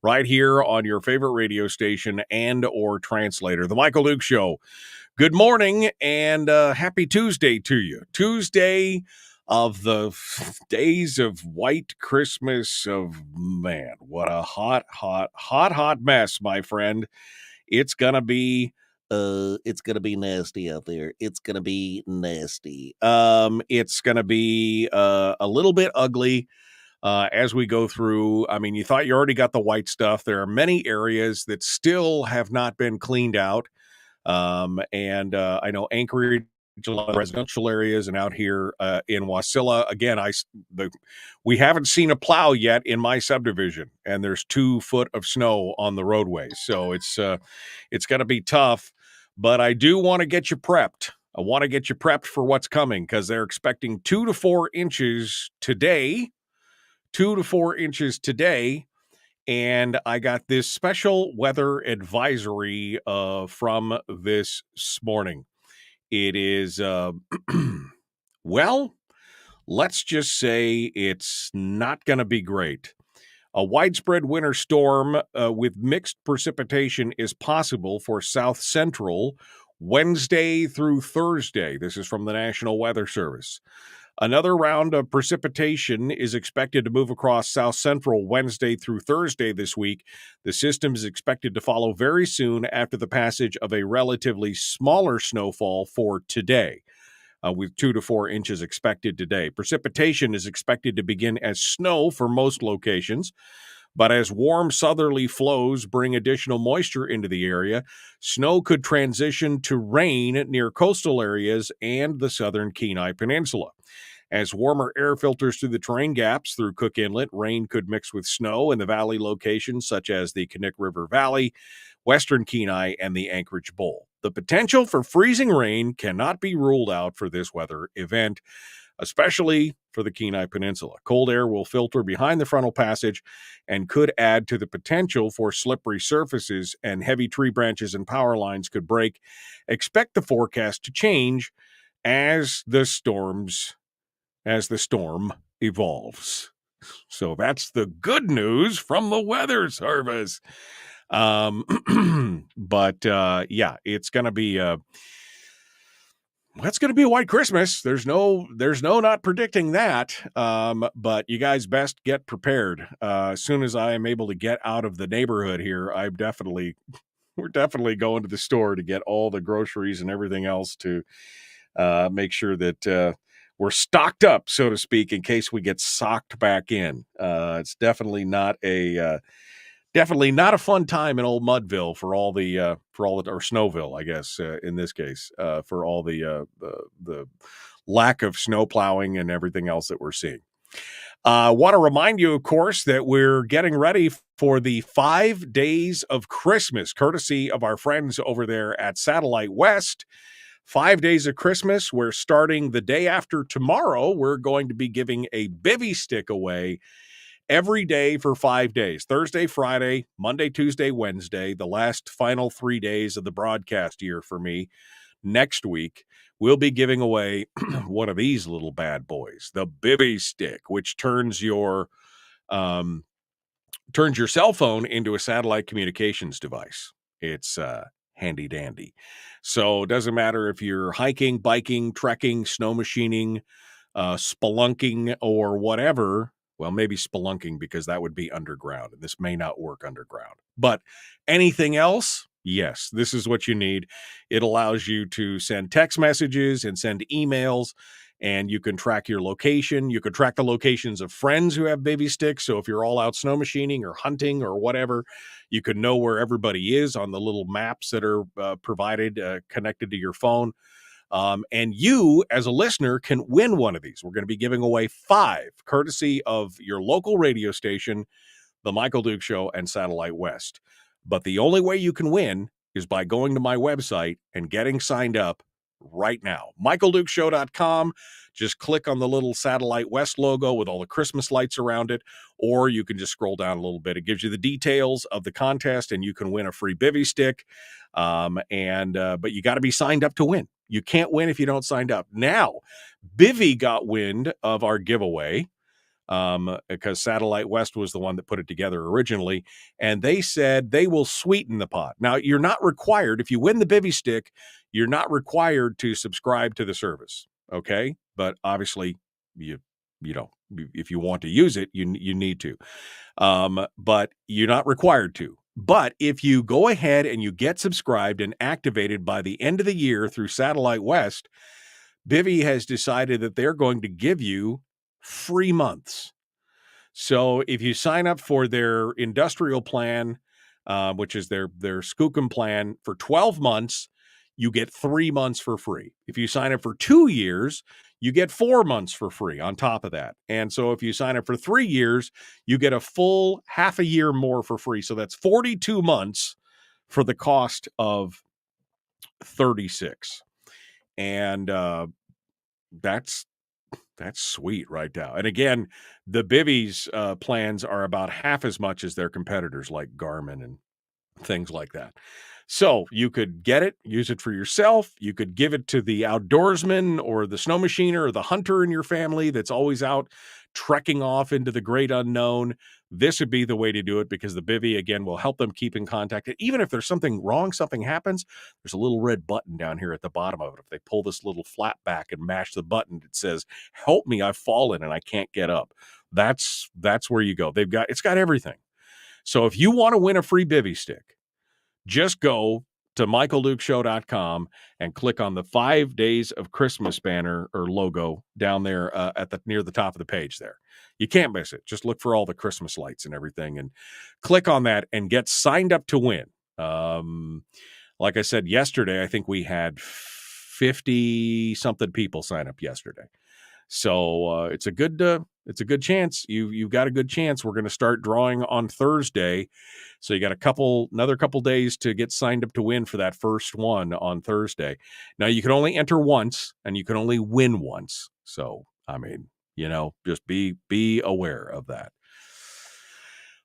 right here on your favorite radio station and or translator. The Michael Duke Show. Good morning and happy Tuesday to you. Tuesday of the days of white Christmas of, man, what a hot mess, my friend. It's going to be nasty out there. It's going to be nasty. It's going to be a little bit ugly. as we go through. I mean, you thought you already got the white stuff. There are many areas that still have not been cleaned out. And I know Anchorage, a lot of residential areas, and out here in Wasilla, again, we haven't seen a plow yet in my subdivision, and there's 2 foot of snow on the roadways. So it's going to be tough, but I do want to get you prepped. I want to get you prepped for what's coming, because they're expecting 2 to 4 inches today. 2 to 4 inches today. And I got this special weather advisory from this morning. It is, well, let's just say it's not going to be great. A widespread winter storm with mixed precipitation is possible for South Central Wednesday through Thursday. This is from the National Weather Service. Another round of precipitation is expected to move across South Central Wednesday through Thursday this week. The system is expected to follow very soon after the passage of a relatively smaller snowfall for today, with 2 to 4 inches expected today. Precipitation is expected to begin as snow for most locations, but as warm southerly flows bring additional moisture into the area, snow could transition to rain near coastal areas and the southern Kenai Peninsula. As warmer air filters through the terrain gaps through Cook Inlet, rain could mix with snow in the valley locations such as the Knik River Valley, western Kenai, and the Anchorage Bowl. The potential for freezing rain cannot be ruled out for this weather event, especially for the Kenai Peninsula. Cold air will filter behind the frontal passage and could add to the potential for slippery surfaces, and heavy tree branches and power lines could break. Expect the forecast to change as the storm evolves. So that's the good news from the Weather Service. But yeah, it's going to be that's going to be a white Christmas. There's no not predicting that. But you guys best get prepared. As soon as I am able to get out of the neighborhood here, we're definitely going to the store to get all the groceries and everything else to make sure that we're stocked up, so to speak, in case we get socked back in. It's definitely not a fun time in old Mudville for all the or Snowville, I guess, in this case, for all the lack of snow plowing and everything else that we're seeing. Want to remind you, of course, that we're getting ready for the 5 days of Christmas, courtesy of our friends over there at Satellite West. 5 days of Christmas. We're starting the day after tomorrow. We're going to be giving a bivvy stick away every day for 5 days. Thursday, Friday, Monday, Tuesday, Wednesday, the last final 3 days of the broadcast year for me. Next week, we'll be giving away one of these little bad boys, the bivvy stick, which turns your cell phone into a satellite communications device. It's handy dandy. So it doesn't matter if you're hiking, biking, trekking, snow machining, spelunking, or whatever. Well, maybe spelunking, because that would be underground, and this may not work underground. But anything else, yes, this is what you need. It allows you to send text messages and send emails, and you can track your location. You can track the locations of friends who have bivvy sticks. So if you're all out snow machining or hunting or whatever, you can know where everybody is on the little maps that are provided, connected to your phone. And you, as a listener, can win one of these. We're going to be giving away 5, courtesy of your local radio station, The Michael Duke Show, and Satellite West. But the only way you can win is by going to my website and getting signed up right now. MichaelDukeShow.com. Just click on the little Satellite West logo with all the Christmas lights around it, or you can just scroll down a little bit. It gives you the details of the contest, and you can win a free bivvy stick. But you got to be signed up to win. You can't win if you don't sign up. Now, Bivvy got wind of our giveaway, because Satellite West was the one that put it together originally, and they said they will sweeten the pot. Now, you're not required, if you win the bivvy stick, you're not required to subscribe to the service, okay? But obviously, you know, if you want to use it, you need to. But you're not required to. But if you go ahead and you get subscribed and activated by the end of the year through Satellite West, Bivvy has decided that they're going to give you free months. So if you sign up for their industrial plan, which is their Skookum plan for 12 months, you get 3 months for free. If you sign up for 2 years, you get 4 months for free on top of that. And so if you sign up for 3 years, you get a full half a year more for free. So that's 42 months for the cost of 36. And that's sweet right now. And again, the Bivvies plans are about half as much as their competitors like Garmin and things like that. So you could get it, use it for yourself. You could give it to the outdoorsman or the snow machiner or the hunter in your family that's always out trekking off into the great unknown. This would be the way to do it because the Bivvy, again, will help them keep in contact. And even if there's something wrong, something happens, there's a little red button down here at the bottom of it. If they pull this little flap back and mash the button, it says, "Help me, I've fallen and I can't get up." That's where you go. It's got everything. So if you want to win a free Bivvy stick, just go to michaellukeshow.com and click on the 5 Days of Christmas banner or logo down there near the top of the page there. You can't miss it. Just look for all the Christmas lights and everything and click on that and get signed up to win. Like I said yesterday, I think we had 50-something people sign up yesterday. So it's a good chance. You've got a good chance. We're going to start drawing on Thursday. So you got another couple days to get signed up to win for that first one on Thursday. Now you can only enter once and you can only win once. So, I mean, just be aware of that.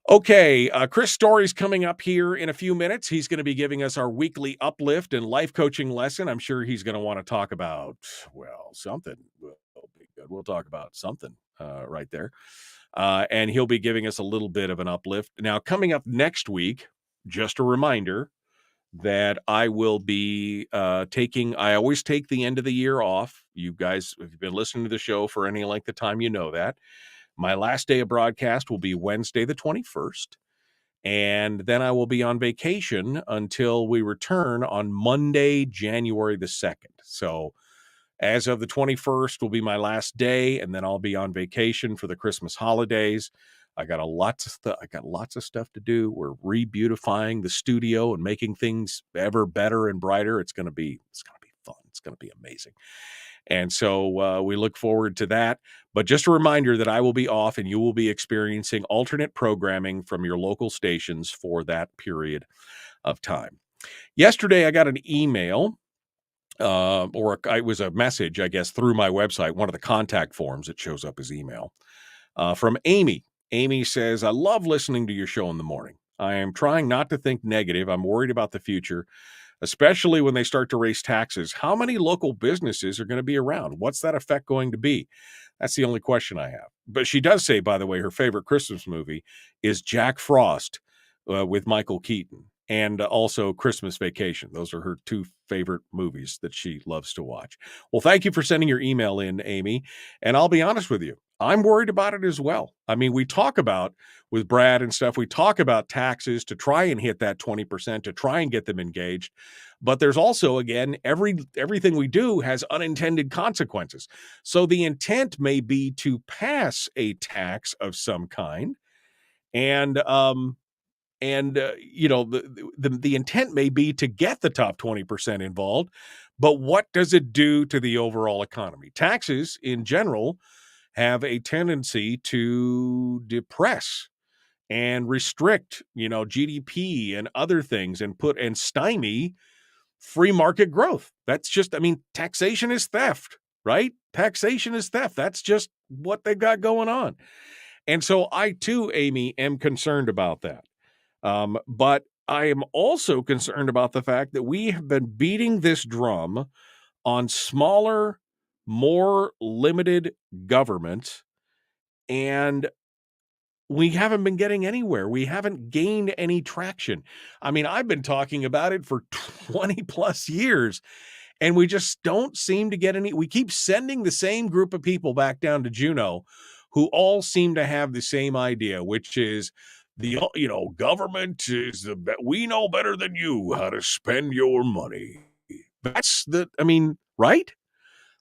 Okay, Chris Story's coming up here in a few minutes. He's going to be giving us our weekly uplift and life coaching lesson. I'm sure he's going to want to talk about, something. Will be good. We'll talk about something right there. And he'll be giving us a little bit of an uplift. Now, coming up next week, just a reminder that I will be I always take the end of the year off. You guys, if you've been listening to the show for any length of time, you know that. My last day of broadcast will be Wednesday, the 21st. And then I will be on vacation until we return on Monday, January the 2nd. So as of the 21st will be my last day, and then I'll be on vacation for the Christmas holidays. I got lots of stuff to do. We're re-beautifying the studio and making things ever better and brighter. It's going to be fun. It's going to be amazing. And so we look forward to that. But just a reminder that I will be off and you will be experiencing alternate programming from your local stations for that period of time. Yesterday, I got an email, or it was a message, I guess, through my website, one of the contact forms that shows up as email, from Amy. Amy says, "I love listening to your show in the morning. I am trying not to think negative. I'm worried about the future, especially when they start to raise taxes. How many local businesses are going to be around? What's that effect going to be?" That's the only question I have. But she does say, by the way, her favorite Christmas movie is Jack Frost with Michael Keaton, and also Christmas Vacation. Those are her two favorite movies that she loves to watch. Well, thank you for sending your email in, Amy. And I'll be honest with you, I'm worried about it as well. I mean, we talk about, with Brad and stuff, we talk about taxes to try and hit that 20%, to try and get them engaged. But there's also, again, everything we do has unintended consequences. So the intent may be to pass a tax of some kind, and the intent may be to get the top 20% involved, but what does it do to the overall economy? Taxes in general have a tendency to depress and restrict, GDP and other things, and stymie free market growth. That's just, taxation is theft, right? Taxation is theft. That's just what they've got going on. And so I too, Amy, am concerned about that. But I am also concerned about the fact that we have been beating this drum on smaller, more limited government, and we haven't been getting anywhere. We haven't gained any traction. I've been talking about it for 20 plus years, and we just don't seem to get any. We keep sending the same group of people back down to Juneau who all seem to have the same idea, which is government is we know better than you how to spend your money. Right?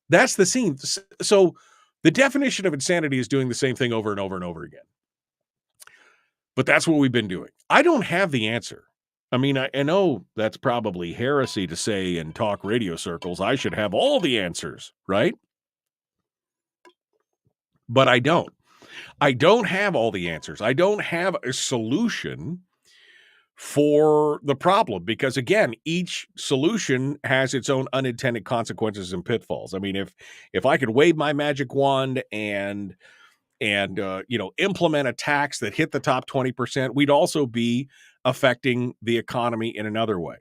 That's the scene. So the definition of insanity is doing the same thing over and over and over again. But that's what we've been doing. I don't have the answer. I mean, I know that's probably heresy to say in talk radio circles. I should have all the answers, right? But I don't. I don't have all the answers. I don't have a solution for the problem because, again, each solution has its own unintended consequences and pitfalls. I mean, if I could wave my magic wand and implement a tax that hit the top 20%, we'd also be affecting the economy in another way.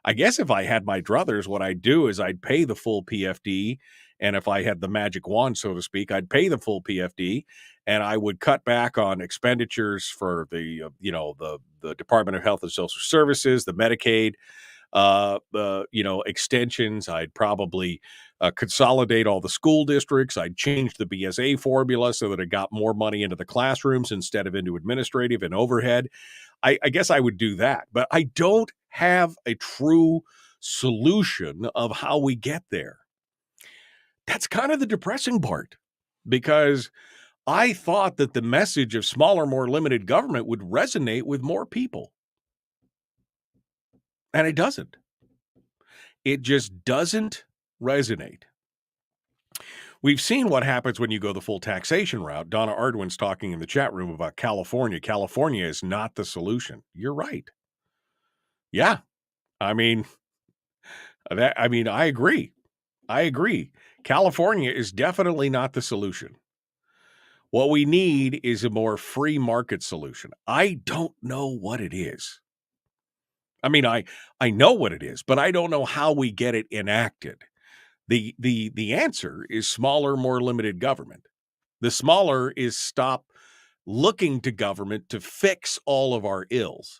I guess if I had my druthers, what I'd do is I'd pay the full PFD. And if I had the magic wand, so to speak, I'd pay the full PFD and I would cut back on expenditures for the Department of Health and Social Services, the Medicaid, extensions. I'd probably consolidate all the school districts. I'd change the BSA formula so that it got more money into the classrooms instead of into administrative and overhead. I guess I would do that, but I don't have a true solution of how we get there. That's kind of the depressing part, because I thought that the message of smaller, more limited government would resonate with more people. And it doesn't. It just doesn't resonate. We've seen what happens when you go the full taxation route. Donna Ardwin's talking in the chat room about California. California is not the solution. You're right. Yeah. I agree. I agree. California is definitely not the solution. What we need is a more free market solution. I don't know what it is. I mean, I know what it is, but I don't know how we get it enacted. The answer is smaller, more limited government. The smaller is stop looking to government to fix all of our ills,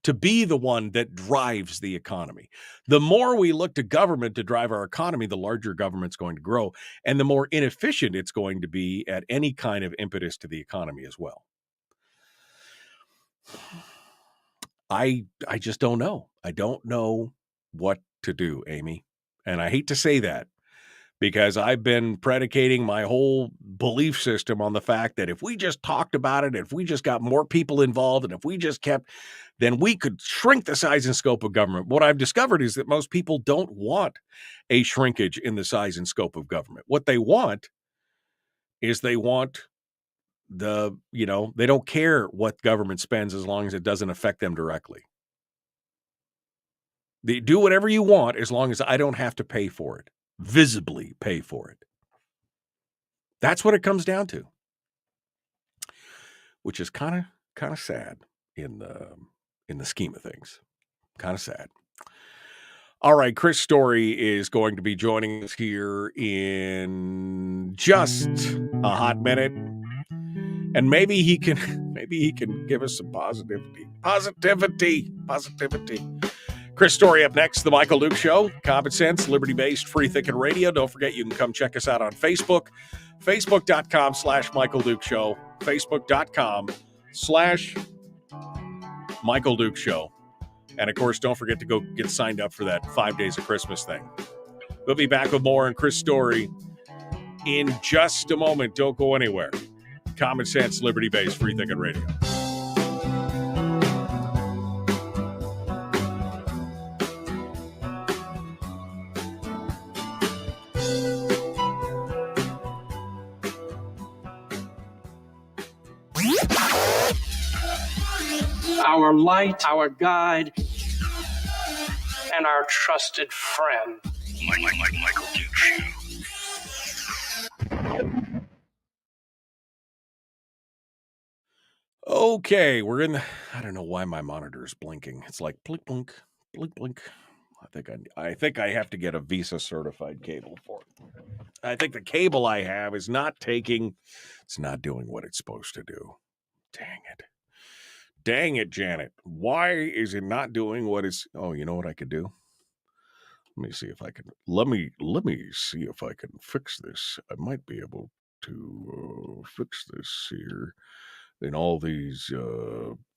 to be the one that drives the economy. The more we look to government to drive our economy, the larger government's going to grow, and the more inefficient it's going to be at any kind of impetus to the economy as well. I just don't know. I don't know what to do, Amy. And I hate to say that, because I've been predicating my whole belief system on the fact that if we just talked about it, if we just got more people involved, and if we just kept, then we could shrink the size and scope of government. What I've discovered is that most people don't want a shrinkage in the size and scope of government. What they want is they don't care what government spends as long as it doesn't affect them directly. They do whatever you want as long as I don't have to pay for it, visibly pay for it. That's what it comes down to, which is kind of sad in the scheme of things. Kind of sad. All right, Chris Story is going to be joining us here in just a hot minute. And maybe he can give us some positivity. Chris Story up next, The Michael Duke Show. Common sense, liberty-based, free-thinking radio. Don't forget, you can come check us out on Facebook. Facebook.com/Michael Duke Show. Facebook.com/Michael Duke Show. And, of course, don't forget to go get signed up for that 5 days of Christmas thing. We'll be back with more on Chris Story in just a moment. Don't go anywhere. Common sense, liberty-based, free-thinking radio. Our light, our guide, and our trusted friend. Michael Duke Show. Okay, we're in the, I don't know why my monitor is blinking. It's like blink, blink, blink, blink. I think I have to get a Visa certified cable for it. I think the cable I have is not it's not doing what it's supposed to do. Dang it, Janet. Why is it not doing what it's, oh, you know what I could do? Let me see if I can fix this. I might be able to fix this here. In all these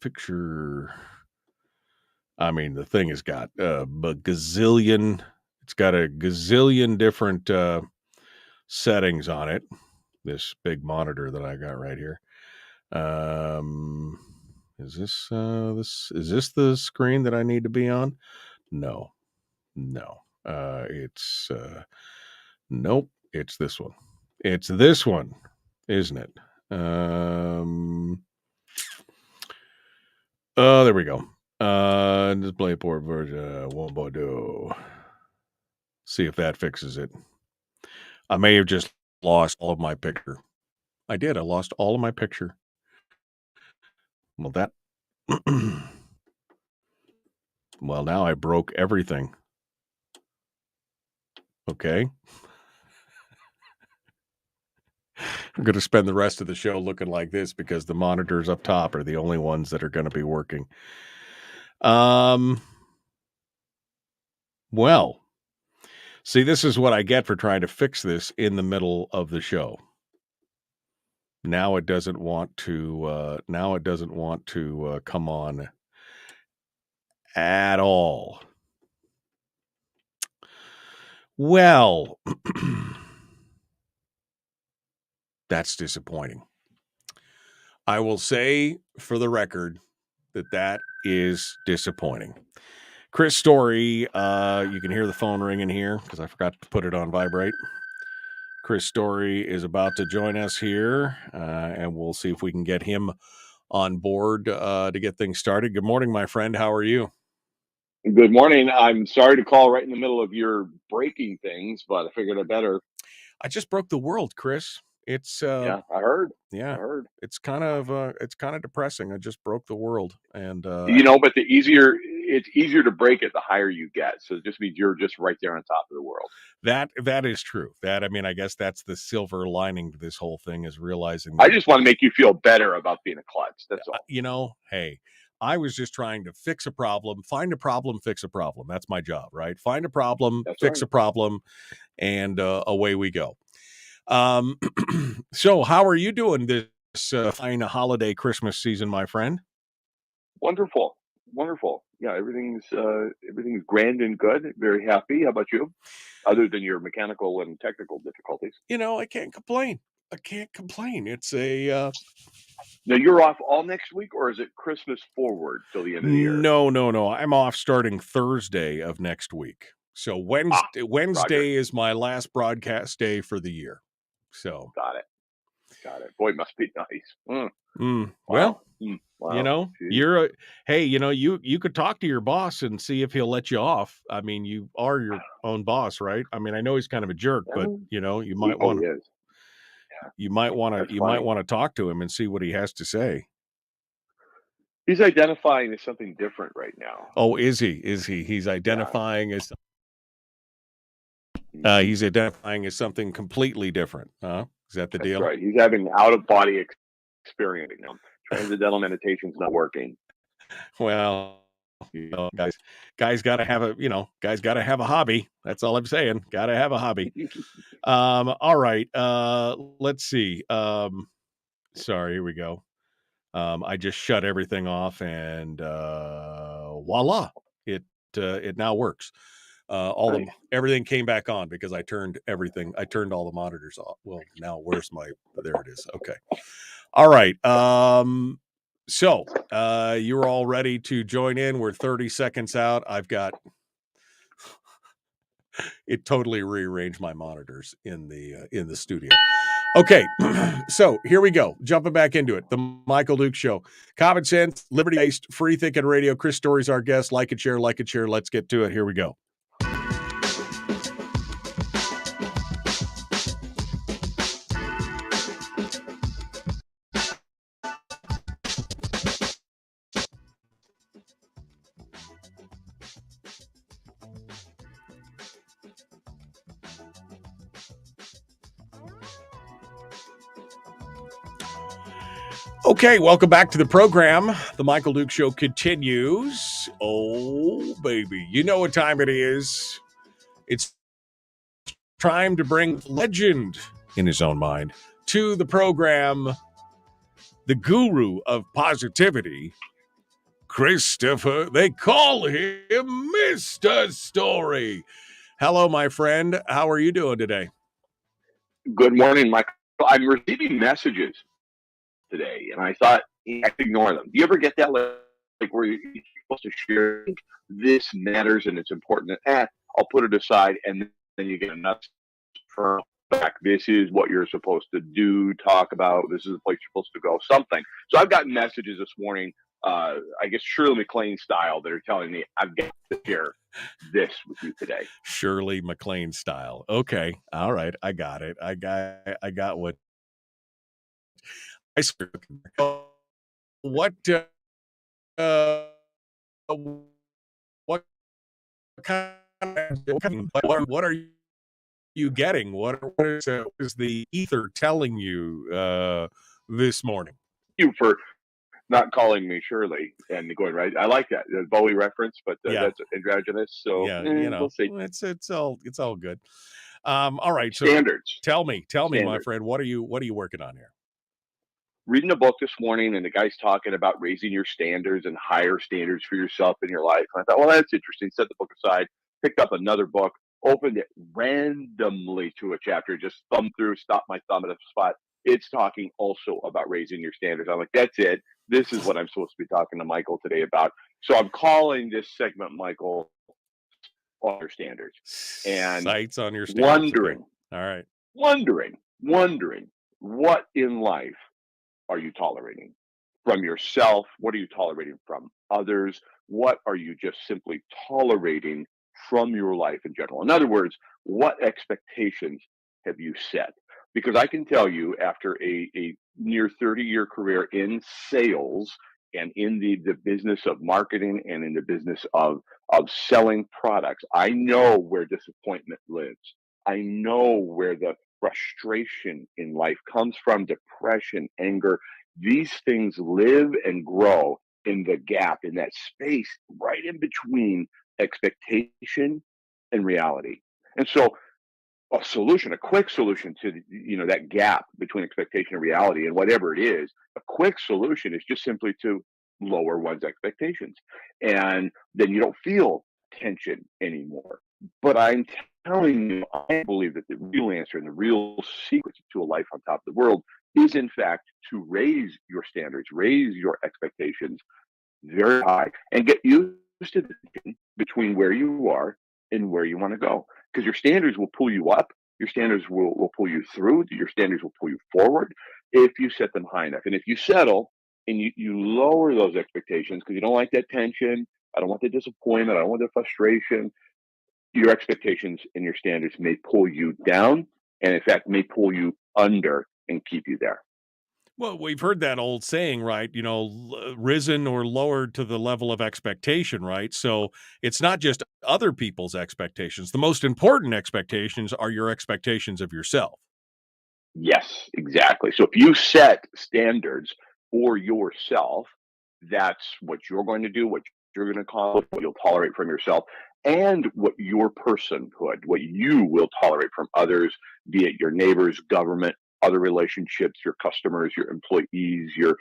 picture, I mean, the thing has got a gazillion different settings on it. This big monitor that I got right here. Is this is this the screen that I need to be on? No. It's nope. It's this one. It's this one, isn't it? Oh, there we go. Display port version 1.2. See if that fixes it. I may have just lost all of my picture. I did. I lost all of my picture. Well, that. Well, now I broke everything. Okay. I'm going to spend the rest of the show looking like this because the monitors up top are the only ones that are going to be working. Well, see, this is what I get for trying to fix this in the middle of the show. Now it doesn't want to. Come on at all. Well, that's disappointing. I will say for the record that is disappointing. Chris Story, you can hear the phone ringing here because I forgot to put it on vibrate. Chris Story is about to join us here, and we'll see if we can get him on board to get things started. Good morning, my friend. How are you? Good morning. I'm sorry to call right in the middle of your breaking things, but I figured I better. I just broke the world, Chris. It's yeah, I heard. Yeah, I heard. It's kind of depressing. I just broke the world, and but it's easier to break it the higher you get. So it just means you're just right there on top of the world. That is true. I guess that's the silver lining to this whole thing is realizing. I just want to make you feel better about being a klutz. That's all. Hey, I was just trying to fix a problem, find a problem, fix a problem. That's my job, right? Find a problem, fix a problem, and away we go. So how are you doing this fine holiday Christmas season, my friend? Wonderful. Yeah, everything's grand and good. Very happy. How about you? Other than your mechanical and technical difficulties. I can't complain. It's a Now you're off all next week, or is it Christmas forward till the end of the year? No. I'm off starting Thursday of next week. So Wednesday is my last broadcast day for the year. So got it. Boy, it must be nice. Well, wow. You could talk to your boss and see if he'll let you off. I mean, you are your own boss, right? I mean, I know he's kind of a jerk, but you might want to. You might want to talk to him and see what he has to say. He's identifying as something different right now. Oh, is he? He's identifying as. He's identifying as something completely different. Is that the deal? Right. He's having out-of-body experience. Transcendental meditation's not working. Well, guys got to have a hobby. That's all I'm saying. Got to have a hobby. All right. Let's see. Sorry. Here we go. I just shut everything off, and voila! It now works. Everything came back on because I turned all the monitors off. Well, now there it is. Okay. All right. So you're all ready to join in. We're 30 seconds out. I've got it totally rearranged my monitors in the studio. Okay. So here we go. Jumping back into it. The Michael Duke Show. Common sense, liberty-based, free thinking radio. Chris Story's our guest. Like and share. Let's get to it. Here we go. Okay, welcome back to the program. The Michael Duke Show continues. Oh, baby. You know what time it is. It's time to bring legend in his own mind to the program, the guru of positivity, Christopher. They call him Mr. Story. Hello, my friend. How are you doing today? Good morning, Michael. I'm receiving messages today, and I thought ignore them. Do you ever get that, like where you're supposed to share this matters and it's important? I'll put it aside, and then you get enough for back. This is what you're supposed to do, talk about. This is the place you're supposed to go, something. So I've gotten messages this morning, I guess Shirley MacLaine style, that are telling me I've got to share this with you today. Shirley MacLaine style. Okay. All right. I got it. I got what I swear. What what kind what are you getting? What is the ether telling you this morning? You for not calling me Shirley and going right. I like that the Bowie reference, but that's androgynous. So yeah, we'll see. It's all good. All right. So standards. Tell me, my friend, what are you working on here? Reading a book this morning, and the guy's talking about raising your standards and higher standards for yourself in your life. And I thought, well, that's interesting. Set the book aside, picked up another book, opened it randomly to a chapter, just thumbed through, stopped my thumb at a spot. It's talking also about raising your standards. I'm like, that's it. This is what I'm supposed to be talking to Michael today about. So I'm calling this segment, Michael, on your standards. And sights on your standards. Wondering. Okay. All right. Wondering what in life are you tolerating from yourself? What are you tolerating from others? What are you just simply tolerating from your life in general? In other words, what expectations have you set? Because I can tell you, after a near 30-year career in sales and in the business of marketing and in the business of selling products, I know where disappointment lives. I know where the frustration in life comes from, depression, anger. These things live and grow in the gap, in that space right in between expectation and reality. And so a quick solution to that gap between expectation and reality, and whatever it is, a quick solution is just simply to lower one's expectations. And then you don't feel tension anymore. But I'm telling you, I believe that the real answer and the real secret to a life on top of the world is, in fact, to raise your standards, raise your expectations very high, and get used to the tension between where you are and where you want to go. Because your standards will pull you up, your standards will pull you through, your standards will pull you forward if you set them high enough. And if you settle and you lower those expectations because you don't like that tension, I don't want the disappointment, I don't want the frustration, your expectations and your standards may pull you down, and in fact may pull you under and keep you there. Well, we've heard that old saying, right? Risen or lowered to the level of expectation, right? So it's not just other people's expectations. The most important expectations are your expectations of yourself. Yes, exactly. So if you set standards for yourself, that's what you're going to do, what you're going to accomplish, what you'll tolerate from yourself, and what your personhood, what you will tolerate from others, be it your neighbors, government, other relationships, your customers, your employees, your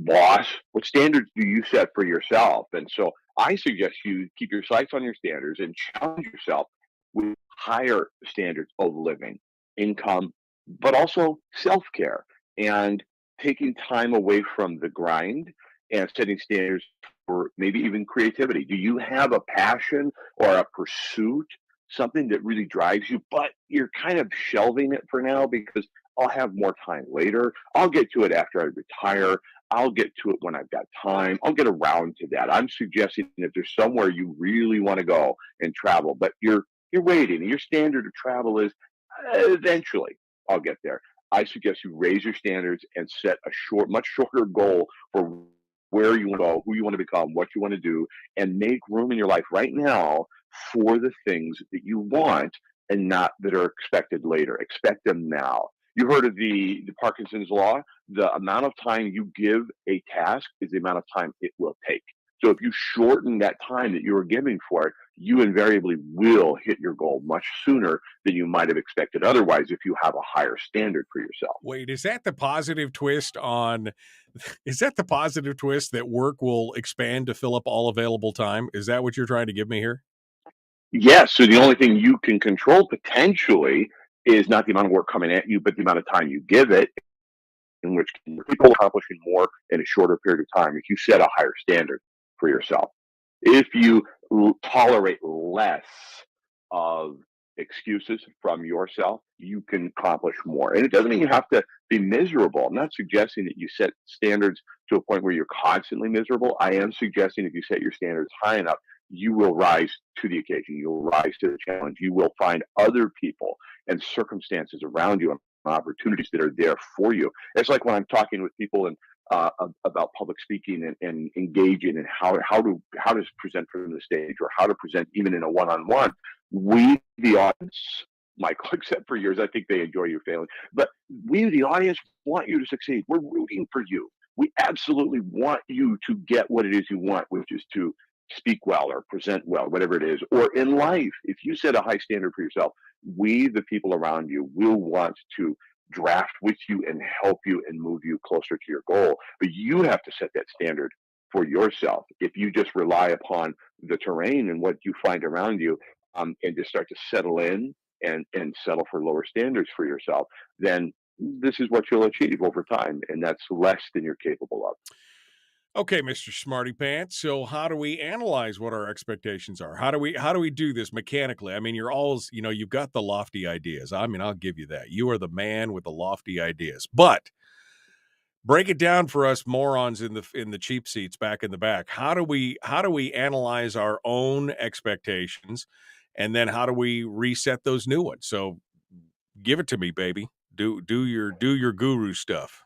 boss. What standards do you set for yourself? And so I suggest you keep your sights on your standards and challenge yourself with higher standards of living, income, but also self-care and taking time away from the grind and setting standards for maybe even creativity. Do you have a passion or a pursuit, something that really drives you, but you're kind of shelving it for now because I'll have more time later. I'll get to it after I retire. I'll get to it when I've got time. I'll get around to that. I'm suggesting if there's somewhere you really want to go and travel, but you're waiting, and your standard of travel is eventually I'll get there. I suggest you raise your standards and set a much shorter goal for where you want to go, who you want to become, what you want to do, and make room in your life right now for the things that you want and not that are expected later. Expect them now. You heard of the Parkinson's law? The amount of time you give a task is the amount of time it will take. So if you shorten that time that you are giving for it, you invariably will hit your goal much sooner than you might have expected otherwise if you have a higher standard for yourself. Wait, is that the positive twist that work will expand to fill up all available time? Is that what you're trying to give me here? Yes. So the only thing you can control potentially is not the amount of work coming at you, but the amount of time you give it. in which people are accomplishing more in a shorter period of time if you set a higher standard for yourself. If you tolerate less of excuses from yourself, you can accomplish more. And it doesn't mean you have to be miserable. I'm not suggesting that you set standards to a point where you're constantly miserable. I am suggesting if you set your standards high enough, you will rise to the occasion. You'll rise to the challenge. You will find other people and circumstances around you and opportunities that are there for you. It's like when I'm talking with people and about public speaking and engaging and how to present from the stage or how to present even in a one-on-one. We, the audience, Michael, except for yours, I think they enjoy you failing, but we, the audience, want you to succeed. We're rooting for you. We absolutely want you to get what it is you want, which is to speak well or present well, whatever it is. Or in life, if you set a high standard for yourself, we, the people around you, will want to draft with you and help you and move you closer to your goal. But you have to set that standard for yourself. If you just rely upon the terrain and what you find around you, and just start to settle in and settle for lower standards for yourself, then this is what you'll achieve over time. And that's less than you're capable of. Okay, Mr. Smarty Pants. So how do we analyze what our expectations are? How do we do this mechanically? I mean, you're always, you've got the lofty ideas. I mean, I'll give you that. You are the man with the lofty ideas. But break it down for us morons in the cheap seats back in the back. How do we analyze our own expectations, and then how do we reset those new ones? So give it to me, baby. Do your guru stuff.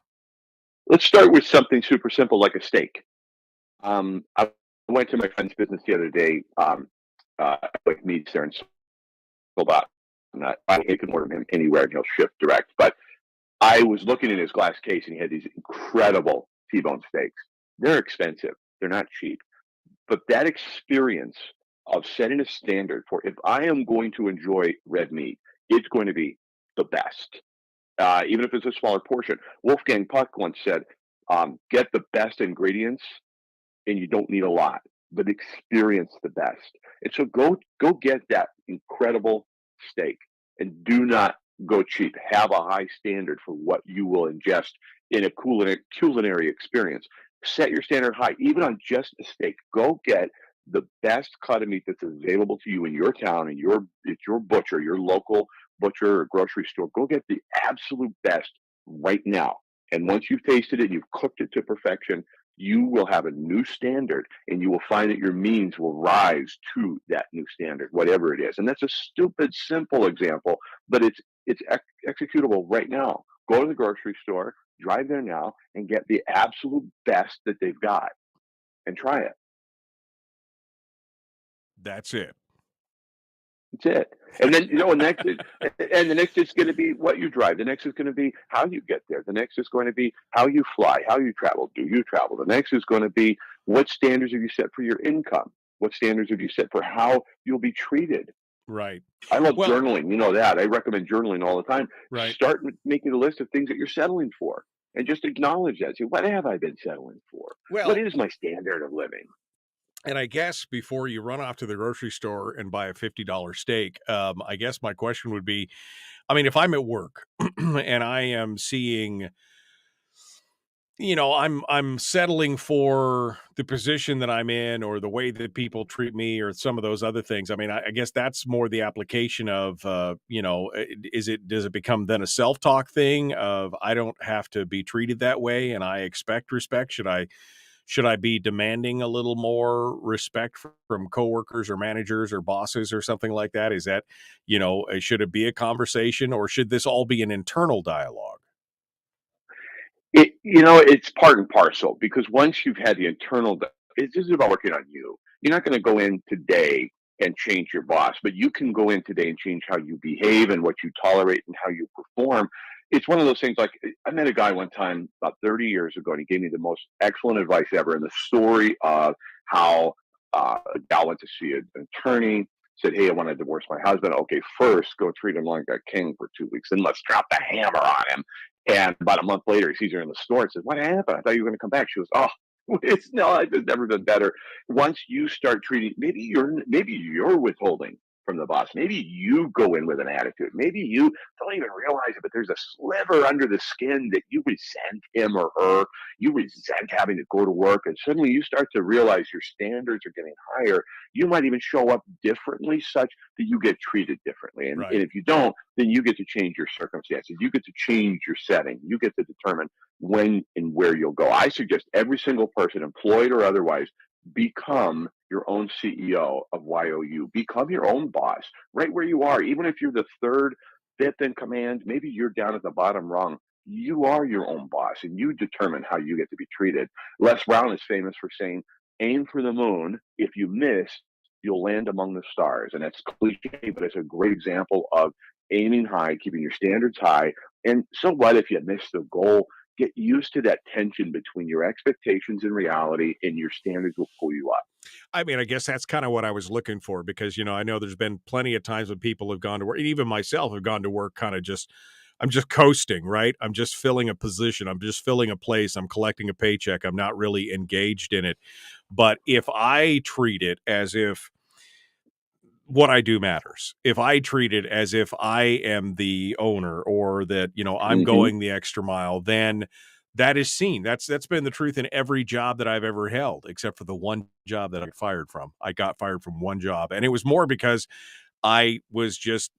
Let's start with something super simple like a steak. I went to my friend's business the other day, like meats there, and sold out. I can order him anywhere and he'll ship direct. But I was looking in his glass case and he had these incredible T-bone steaks. They're expensive. They're not cheap. But that experience of setting a standard for, if I am going to enjoy red meat, it's going to be the best. Even if it's a smaller portion. Wolfgang Puck once said, get the best ingredients and you don't need a lot, but experience the best. And so go get that incredible steak and do not go cheap. Have a high standard for what you will ingest in a culinary experience. Set your standard high, even on just a steak. Go get the best cut of meat that's available to you in your town, and it's your butcher, your local butcher or grocery store. Go get the absolute best right now. And once you've tasted it, you've cooked it to perfection, you will have a new standard, and you will find that your means will rise to that new standard, whatever it is. And that's a stupid, simple example, but it's executable right now. Go to the grocery store, drive there now, and get the absolute best that they've got, and try it. That's it. That's it. And then, next the next is going to be what you drive. The next is going to be how you get there. The next is going to be how you fly, how you travel. Do you travel? The next is going to be what standards have you set for your income? What standards have you set for how you'll be treated? Right. I love journaling. You know that. I recommend journaling all the time. Right. Start making a list of things that you're settling for and just acknowledge that. Say, what have I been settling for? Well, what is my standard of living? And I guess before you run off to the grocery store and buy a $50 steak, I guess my question would be, I mean, if I'm at work and I am seeing, I'm settling for the position that I'm in or the way that people treat me or some of those other things. I mean, I guess that's more the application of, does it become then a self-talk thing of I don't have to be treated that way and I expect respect? Should I be demanding a little more respect from coworkers or managers or bosses or something like that? Is that, should it be a conversation or should this all be an internal dialogue? It's part and parcel, because once you've had the internal, this is about working on you. You're not going to go in today and change your boss, but you can go in today and change how you behave and what you tolerate and how you perform. It's one of those things, like I met a guy one time about 30 years ago, and he gave me the most excellent advice ever. And the story of how a gal went to see an attorney, said, hey, I want to divorce my husband. Okay, first go treat him like a king for 2 weeks, then let's drop the hammer on him. And about a month later, he sees her in the store and says, what happened? I thought you were going to come back. She goes, it's never been better. Once you start treating, maybe you're withholding from the boss. Maybe you go in with an attitude. Maybe you don't even realize it, but there's a sliver under the skin that you resent him or her. You resent having to go to work, and suddenly you start to realize your standards are getting higher. You might even show up differently such that you get treated differently. And if you don't, then you get to change your circumstances. You get to change your setting. You get to determine when and where you'll go. I suggest every single person, employed or otherwise, become your own CEO of YOU. Become your own boss right where you are. Even if you're the third, fifth in command, maybe you're down at the bottom rung. You are your own boss, and you determine how you get to be treated. Les Brown is famous for saying, aim for the moon. If you miss, you'll land among the stars. And that's cliche, but it's a great example of aiming high, keeping your standards high. And so what if you miss the goal? Get used to that tension between your expectations and reality, and your standards will pull you up. I mean, I guess that's kind of what I was looking for, because, I know there's been plenty of times when people have gone to work, and even myself have gone to work kind of I'm just coasting, right? I'm just filling a position. I'm just filling a place. I'm collecting a paycheck. I'm not really engaged in it. But if I treat it as if what I do matters, if I treat it as if I am the owner, or that, I'm going the extra mile, then that is seen. That's been the truth in every job that I've ever held, except for the one job that I got fired from. I got fired from one job, and it was more because I was just,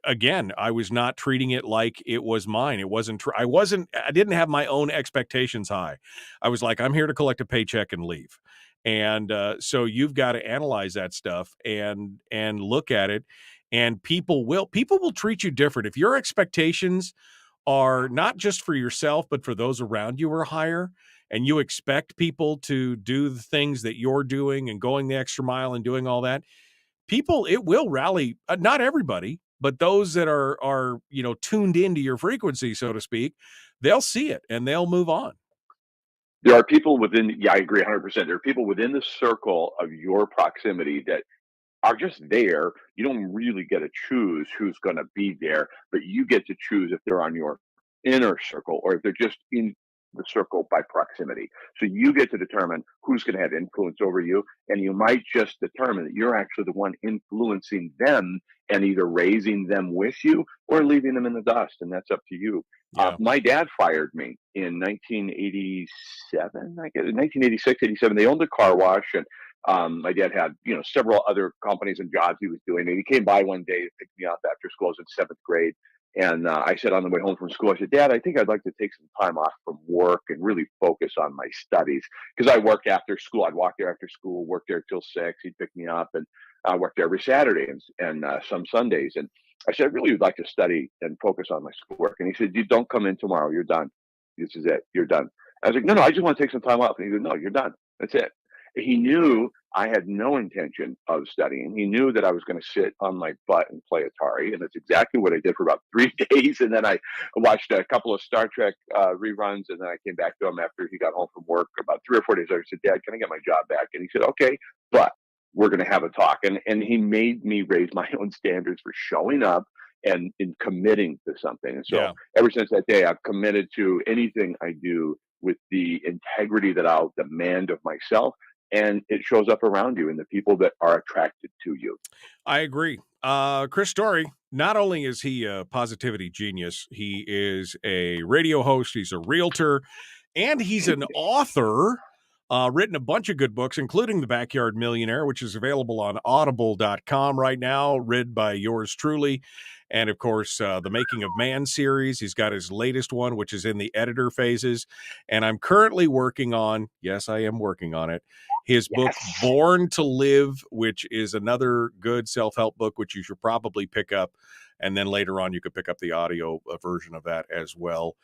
again, I was not treating it like it was mine. It wasn't I didn't have my own expectations high. I was like, I'm here to collect a paycheck and leave. And so you've got to analyze that stuff and look at it, and people will treat you different. If your expectations are not just for yourself, but for those around you are higher, and you expect people to do the things that you're doing and going the extra mile and doing all that, it will rally, not everybody, but those that are tuned into your frequency, so to speak, they'll see it and they'll move on. There are people within, I agree 100%. There are people within the circle of your proximity that are just there. You don't really get to choose who's going to be there, but you get to choose if they're on your inner circle or if they're just in the circle by proximity. So you get to determine who's going to have influence over you, and you might just determine that you're actually the one influencing them and either raising them with you or leaving them in the dust, and that's up to you. Yeah. My dad fired me in 1987, I guess, 1986, 87. They owned a car wash, and my dad had, several other companies and jobs he was doing. And he came by one day to pick me up after school. I was in seventh grade. And I said on the way home from school, I said, Dad, I think I'd like to take some time off from work and really focus on my studies. Because I worked after school. I'd walk there after school, work there till 6. He'd pick me up, and I worked there every Saturday and some Sundays. And I said, I really would like to study and focus on my schoolwork. And he said, you don't come in tomorrow. You're done. This is it. You're done. I was like, no, I just want to take some time off. And he said, no, you're done. That's it. He knew I had no intention of studying. He knew that I was going to sit on my butt and play Atari. And that's exactly what I did for about 3 days. And then I watched a couple of Star Trek reruns. And then I came back to him after he got home from work about 3 or 4 days later. I said, Dad, can I get my job back? And he said, okay, but we're going to have a talk. And he made me raise my own standards for showing up and in committing to something. And so ever since that day, I've committed to anything I do with the integrity that I'll demand of myself. And it shows up around you in the people that are attracted to you. I agree. Chris Story, not only is he a positivity genius, he is a radio host, he's a realtor, and he's an author. Written a bunch of good books, including The Backyard Millionaire, which is available on audible.com right now, read by yours truly. And, of course, the Making of Man series. He's got his latest one, which is in the editor phases. And I'm currently working on, yes, I am working on it, his book, Born to Live, which is another good self-help book, which you should probably pick up. And then later on, you could pick up the audio version of that as well.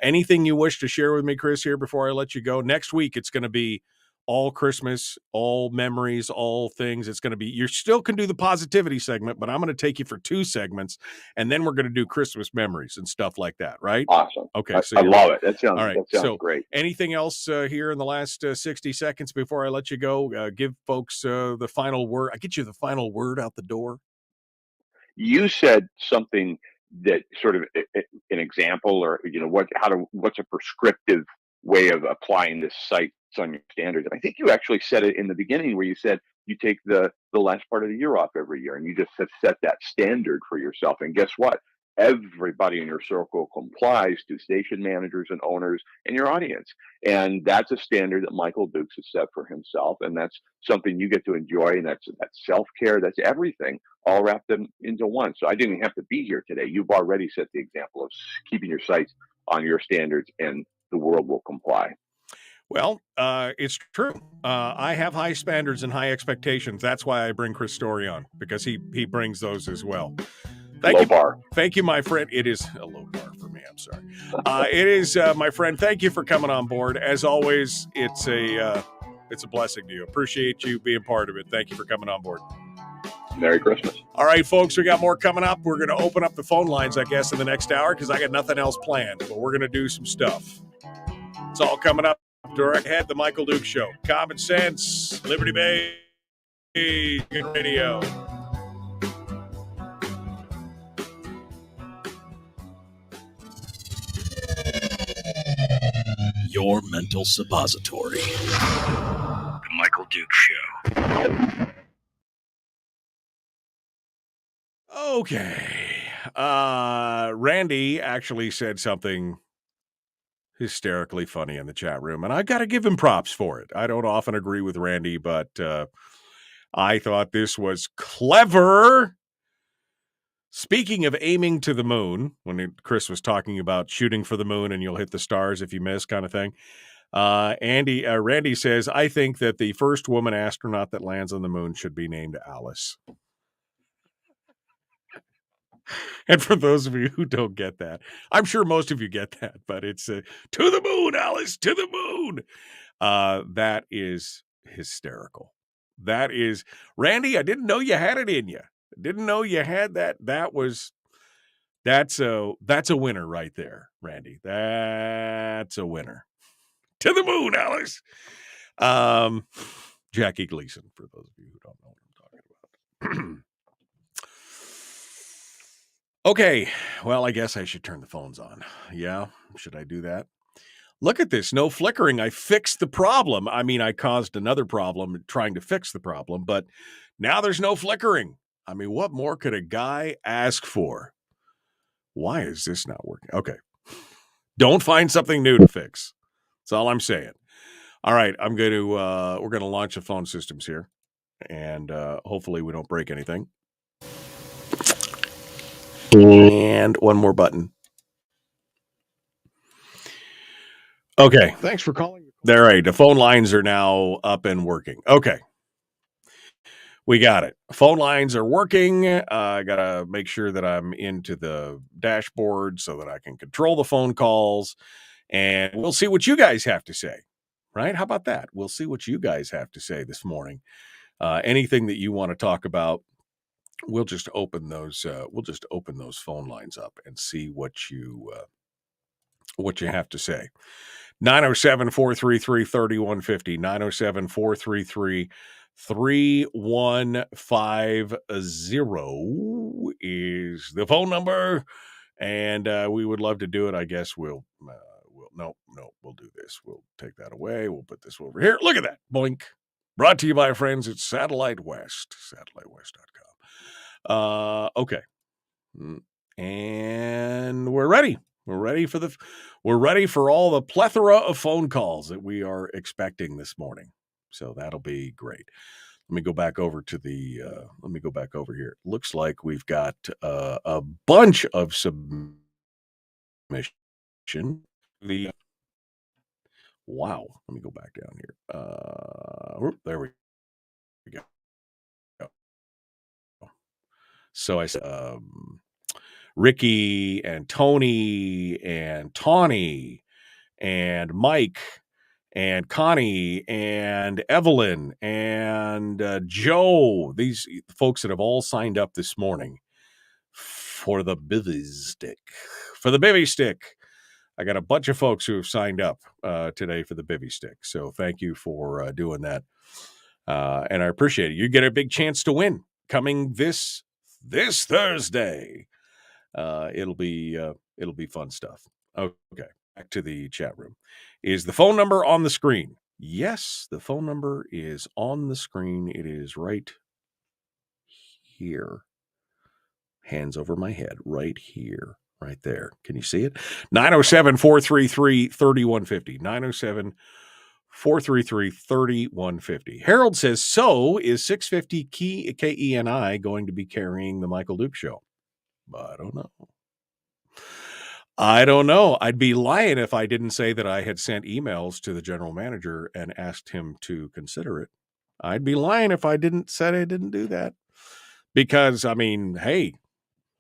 Anything you wish to share with me, Chris, here before I let you go? Next week, it's going to be all Christmas, all memories, all things. It's going to be, you still can do the positivity segment, but I'm going to take you for 2 segments, and then we're going to do Christmas memories and stuff like that, right? Awesome. Okay. So I love it. That sounds, all right. That sounds great. Anything else here in the last 60 seconds before I let you go? Give folks the final word. I get you the final word out the door. You said something that sort of an example, or what's a prescriptive way of applying this sights on your standards. And I think you actually said it in the beginning where you said You take the last part of the year off every year, and you just set that standard for yourself. And guess what? Everybody in your circle complies to station managers and owners and your audience. And that's a standard that Michael Dukes has set for himself. And that's something you get to enjoy. And that's self-care. That's everything all wrapped into one. So I didn't even have to be here today. You've already set the example of keeping your sights on your standards, and the world will comply. Well, it's true. I have high standards and high expectations. That's why I bring Chris Story on, because he brings those as well. Low bar. Thank you, my friend. It is a low bar for me. I'm sorry. It is, my friend. Thank you for coming on board. As always, it's a blessing to you. Appreciate you being part of it. Thank you for coming on board. Merry Christmas. All right, folks, we got more coming up. We're going to open up the phone lines, I guess, in the next hour because I got nothing else planned. But we're going to do some stuff. It's all coming up. Direct ahead, the Michael Dukes Show. Common Sense, Liberty Bay Radio. Your mental suppository. The Michael Dukes Show. Okay. Randy actually said something hysterically funny in the chat room, and I got to give him props for it. I don't often agree with Randy, but I thought this was clever. Speaking of aiming to the moon, when Chris was talking about shooting for the moon and you'll hit the stars if you miss kind of thing, Randy says, I think that the first woman astronaut that lands on the moon should be named Alice. And for those of you who don't get that, I'm sure most of you get that, but it's to the moon, Alice, to the moon. That is hysterical. That is, Randy, I didn't know you had it in you. Didn't know you had that. That's a winner right there, Randy. That's a winner. To the moon, Alice. Jackie Gleason, for those of you who don't know what I'm talking about. Okay, well, I guess I should turn the phones on. Yeah, should I do that? Look at this, no flickering. I fixed the problem. I mean, I caused another problem trying to fix the problem, but now there's no flickering. I mean, what more could a guy ask for? Why is this not working? Okay, don't find something new to fix. That's all I'm saying. All right, we're going to launch the phone systems here, and hopefully we don't break anything. And one more button. Okay. Thanks for calling. All right. The phone lines are now up and working. Okay. We got it. Phone lines are working. I got to make sure that I'm into the dashboard so that I can control the phone calls. And we'll see what you guys have to say. Right? How about that? We'll see what you guys have to say this morning. Anything that you want to talk about. We'll just open those phone lines up and see what you have to say. 907-433-3150. 907-433-3150 is the phone number, and we would love to do it. I guess we'll do this. We'll take that away. We'll put this over here. Look at that. Boink. Brought to you by friends at Satellite West. SatelliteWest.com. Okay. And we're ready. We're ready for all the plethora of phone calls that we are expecting this morning. So that'll be great. Let me go back over here. Looks like we've got a bunch of submission. Wow. Let me go back down here. There we go. So I said, Ricky and Tony and Tawny and Mike and Connie and Evelyn and Joe, these folks that have all signed up this morning for the bivvy stick. I got a bunch of folks who have signed up today for the bivvy stick. So thank you for doing that. And I appreciate it. You get a big chance to win coming this Thursday. It'll be fun stuff. Okay, back to the chat room. Is the phone number on the screen? Yes, the phone number is on the screen. It is right here. Hands over my head, right here, right there. Can you see it? 907-433-3150. 907-433-3150. Harold says, so is 650 KENI going to be carrying the Michael Duke Show? I don't know. I'd be lying if I didn't say that I had sent emails to the general manager and asked him to consider it. I'd be lying if I said I didn't do that. Because, I mean, hey,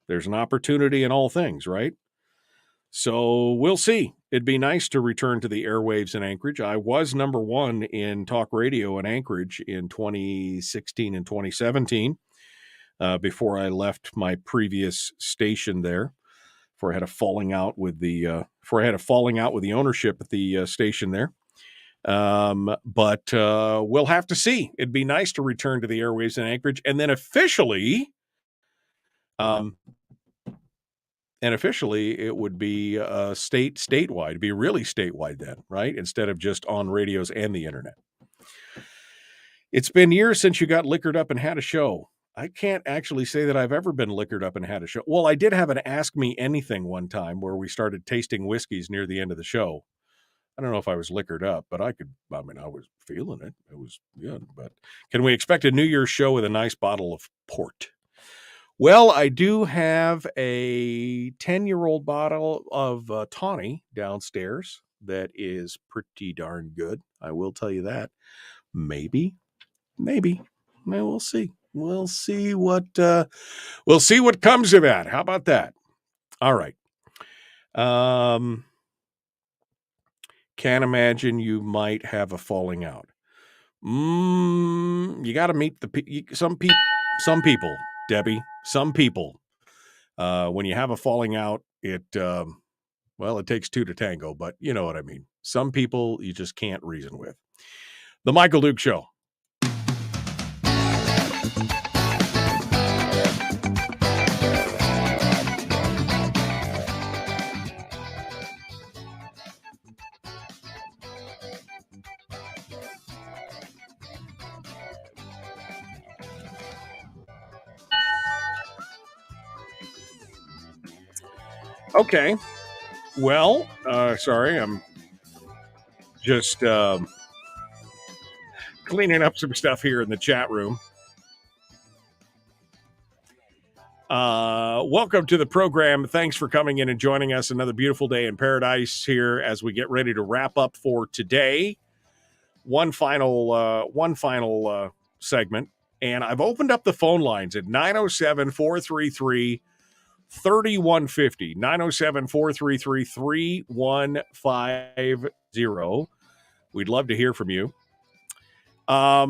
there's an opportunity in all things, right? So we'll see. It'd be nice to return to the airwaves in Anchorage. I was number one in talk radio in Anchorage in 2016 and 2017 before I left my previous station there. Before I had a falling out with the ownership at the station there. But we'll have to see. It'd be nice to return to the airwaves in Anchorage, and then officially, it would be statewide. It'd be really statewide then, right? Instead of just on radios and the internet. It's been years since you got liquored up and had a show. I can't actually say that I've ever been liquored up and had a show. Well, I did have an Ask Me Anything one time where we started tasting whiskeys near the end of the show. I don't know if I was liquored up, but I was feeling it. It was good. But can we expect a New Year's show with a nice bottle of port? Well, I do have a 10-year-old bottle of tawny downstairs that is pretty darn good. I will tell you that. Maybe. We'll see. We'll see what comes of that. How about that? All right. Can't imagine you might have a falling out. You got to meet some people, Debbie. Some people. When you have a falling out, it takes two to tango, but you know what I mean. Some people you just can't reason with. The Michael Duke Show. Okay. Well, sorry, I'm just cleaning up some stuff here in the chat room. Welcome to the program. Thanks for coming in and joining us. Another beautiful day in paradise here as we get ready to wrap up for today. One final segment, and I've opened up the phone lines at 907-433-3150. 907-433-3150. We'd love to hear from you. I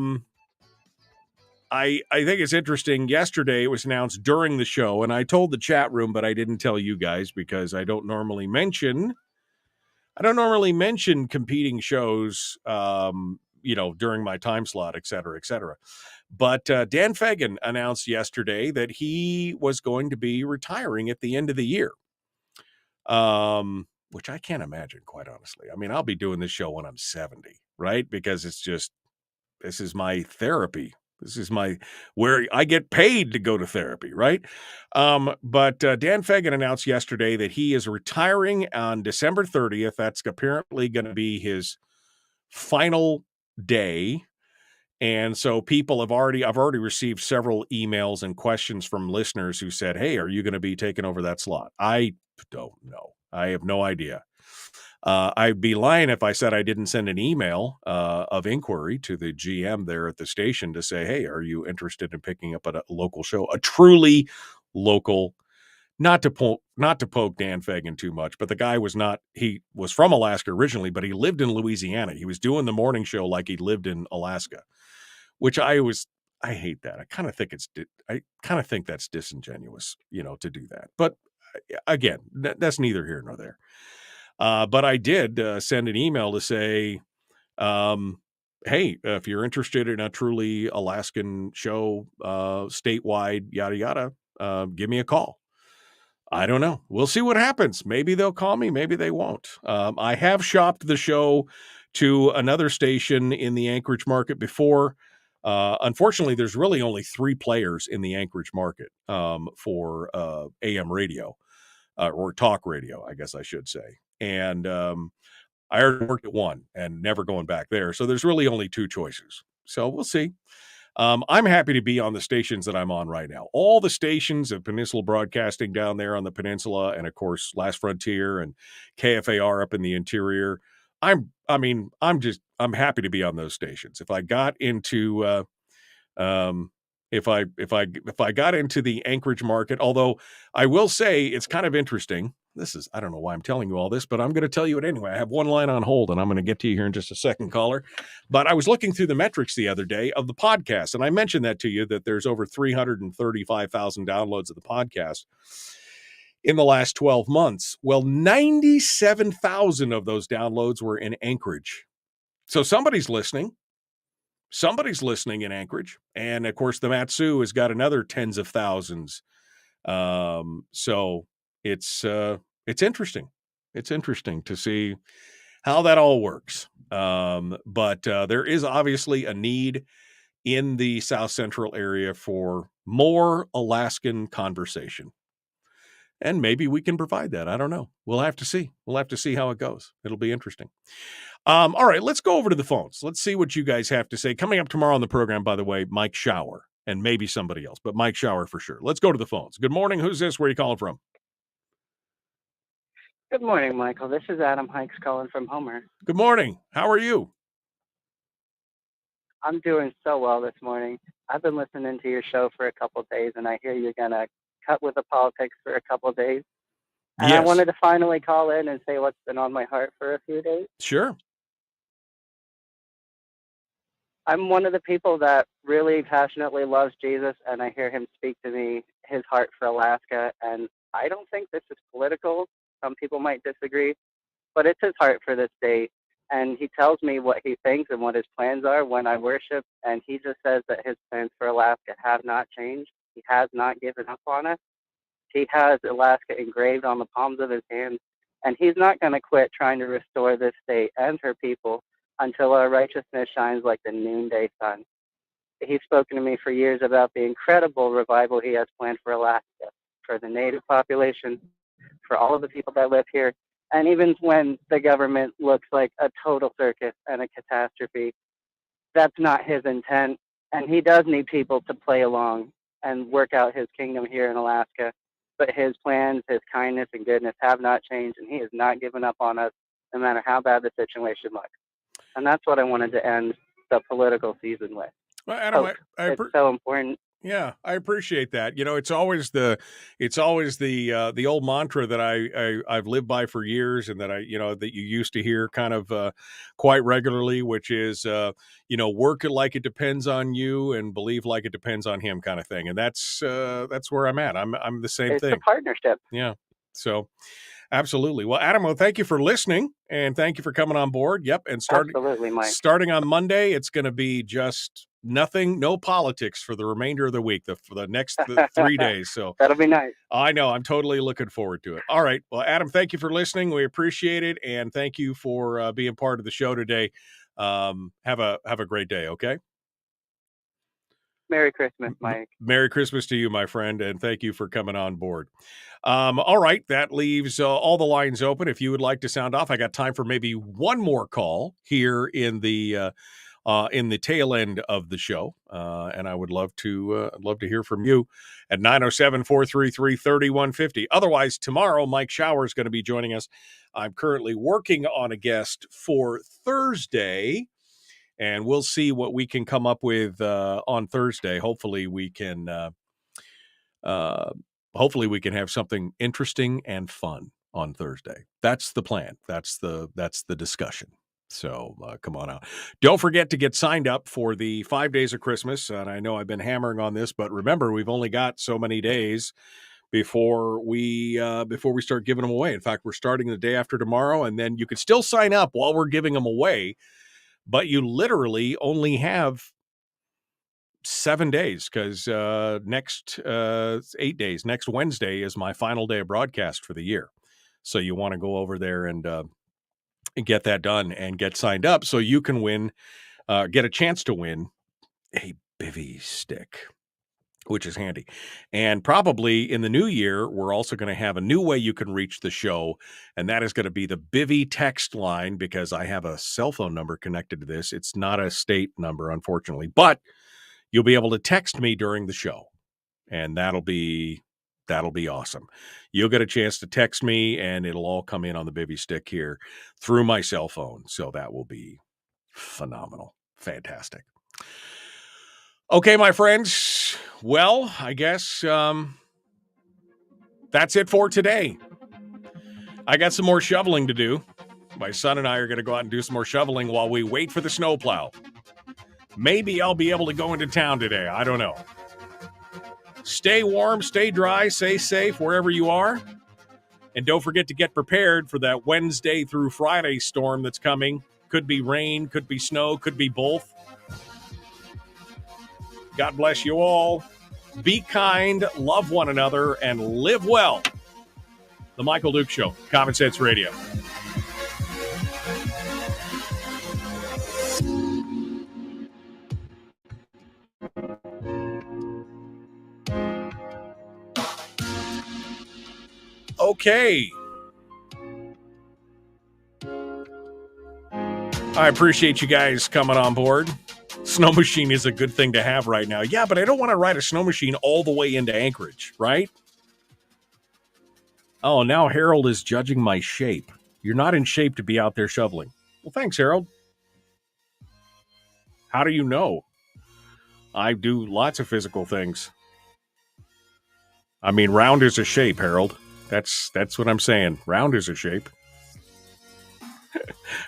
think it's interesting. Yesterday it was announced during the show, and I told the chat room, but I didn't tell you guys because I don't normally mention competing shows, during my time slot, et cetera, et cetera. But Dan Fagan announced yesterday that he was going to be retiring at the end of the year, which I can't imagine, quite honestly. I mean, I'll be doing this show when I'm 70, right? Because this is my therapy. This is where I get paid to go to therapy, right? But Dan Fagan announced yesterday that he is retiring on December 30th. That's apparently going to be his final day. And so I've already received several emails and questions from listeners who said, hey, are you going to be taking over that slot? I don't know. I have no idea. I'd be lying if I said I didn't send an email of inquiry to the GM there at the station to say, hey, are you interested in picking up a local show? A truly local, not to poke Dan Fagan too much, but the guy he was from Alaska originally, but he lived in Louisiana. He was doing the morning show like he lived in Alaska, which I hate that. I kind of think that's disingenuous, to do that. But again, that's neither here nor there. But I did send an email to say, hey, if you're interested in a truly Alaskan show, statewide, yada, yada, give me a call. I don't know. We'll see what happens. Maybe they'll call me. Maybe they won't. I have shopped the show to another station in the Anchorage market before. Unfortunately, there's really only 3 players in the Anchorage market for AM radio or talk radio, I guess I should say. And I already worked at one and never going back there. So there's really only 2 choices. So we'll see. I'm happy to be on the stations that I'm on right now. All the stations of Peninsula Broadcasting down there on the peninsula, and of course Last Frontier and KFAR up in the interior. I'm happy to be on those stations. If I got into if I got into the Anchorage market, although I will say it's kind of interesting. I don't know why I'm telling you all this, but I'm going to tell you it anyway. I have one line on hold, and I'm going to get to you here in just a second, caller. But I was looking through the metrics the other day of the podcast, and I mentioned that to you, that there's over 335,000 downloads of the podcast in the last 12 months. Well, 97,000 of those downloads were in Anchorage. So somebody's listening. Somebody's listening in Anchorage. And, of course, the Matsu has got another tens of thousands. So it's interesting. It's interesting to see how that all works. But there is obviously a need in the South Central area for more Alaskan conversation. And maybe we can provide that. I don't know. We'll have to see. We'll have to see how it goes. It'll be interesting. All right, let's go over to the phones. Let's see what you guys have to say. Coming up tomorrow on the program, by the way, Mike Shower, and maybe somebody else, but Mike Shower for sure. Let's go to the phones. Good morning. Who's this? Where are you calling from? Good morning, Michael. This is Adam Hikes calling from Homer. Good morning. How are you? I'm doing so well this morning. I've been listening to your show for a couple of days, and I hear you're going to cut with the politics for a couple of days. And yes. I wanted to finally call in and say what's been on my heart for a few days. Sure. I'm one of the people that really passionately loves Jesus, and I hear him speak to me, his heart for Alaska, and I don't think this is political. Some people might disagree, but it's his heart for this state. And he tells me what he thinks and what his plans are when I worship, and he just says that his plans for Alaska have not changed. He has not given up on us. He has Alaska engraved on the palms of his hands, and he's not going to quit trying to restore this state and her people until our righteousness shines like the noonday sun. He's spoken to me for years about the incredible revival he has planned for Alaska, for the native population, for all of the people that live here. And even when the government looks like a total circus and a catastrophe, that's not his intent. And he does need people to play along and work out his kingdom here in Alaska. But his plans, his kindness and goodness have not changed, and he has not given up on us, no matter how bad the situation looks. And that's what I wanted to end the political season with. Well, Adam, it's so important. Yeah, I appreciate that. You know, it's always the old mantra that I've lived by for years, and that that you used to hear kind of quite regularly, which is work it like it depends on you and believe like it depends on him, kind of thing. And that's where I'm at. I'm the same thing. It's a partnership. Yeah. So. Absolutely. Well, Adam, thank you for listening, and thank you for coming on board. Yep. And Absolutely, Mike. Starting on Monday, it's going to be just nothing, no politics for the remainder of the week, for the next 3 days. So that'll be nice. I know. I'm totally looking forward to it. All right. Well, Adam, thank you for listening. We appreciate it. And thank you for being part of the show today. Have a great day. Okay. Merry Christmas, Mike. Merry Christmas to you, my friend, and thank you for coming on board. All right, that leaves all the lines open. If you would like to sound off, I got time for maybe one more call here in the tail end of the show, and I would love to hear from you at 907-433-3150. Otherwise, tomorrow, Mike Shower is going to be joining us. I'm currently working on a guest for Thursday. And we'll see what we can come up with on Thursday. Hopefully we can have something interesting and fun on Thursday. That's the plan. That's the discussion. So come on out. Don't forget to get signed up for the 5 days of Christmas. And I know I've been hammering on this, but remember, we've only got so many days before we start giving them away. In fact, we're starting the day after tomorrow, and then you can still sign up while we're giving them away. But you literally only have 7 days, because next 8 days, next Wednesday is my final day of broadcast for the year. So you want to go over there and and get that done and get signed up so you can win, get a chance to win a bivy stick, which is handy. And probably in the new year, we're also going to have a new way you can reach the show, and that is going to be the bivy text line, because I have a cell phone number connected to this. It's not a state number, unfortunately, but you'll be able to text me during the show, and that'll be awesome. You'll get a chance to text me, and it'll all come in on the bivy stick here through my cell phone, so that will be phenomenal. Fantastic. Okay, my friends. Well, I guess that's it for today. I got some more shoveling to do. My son and I are going to go out and do some more shoveling while we wait for the snowplow. Maybe I'll be able to go into town today. I don't know. Stay warm, stay dry, stay safe wherever you are. And don't forget to get prepared for that Wednesday through Friday storm that's coming. Could be rain, could be snow, could be both. God bless you all. Be kind, love one another, and live well. The Michael Duke Show, Common Sense Radio. Okay. I appreciate you guys coming on board. Snow machine is a good thing to have right now. Yeah, but I don't want to ride a snow machine all the way into Anchorage, right? Oh, now Harold is judging my shape. You're not in shape to be out there shoveling. Well, thanks, Harold. How do you know? I do lots of physical things. I mean, round is a shape, Harold. That's what I'm saying. Round is a shape.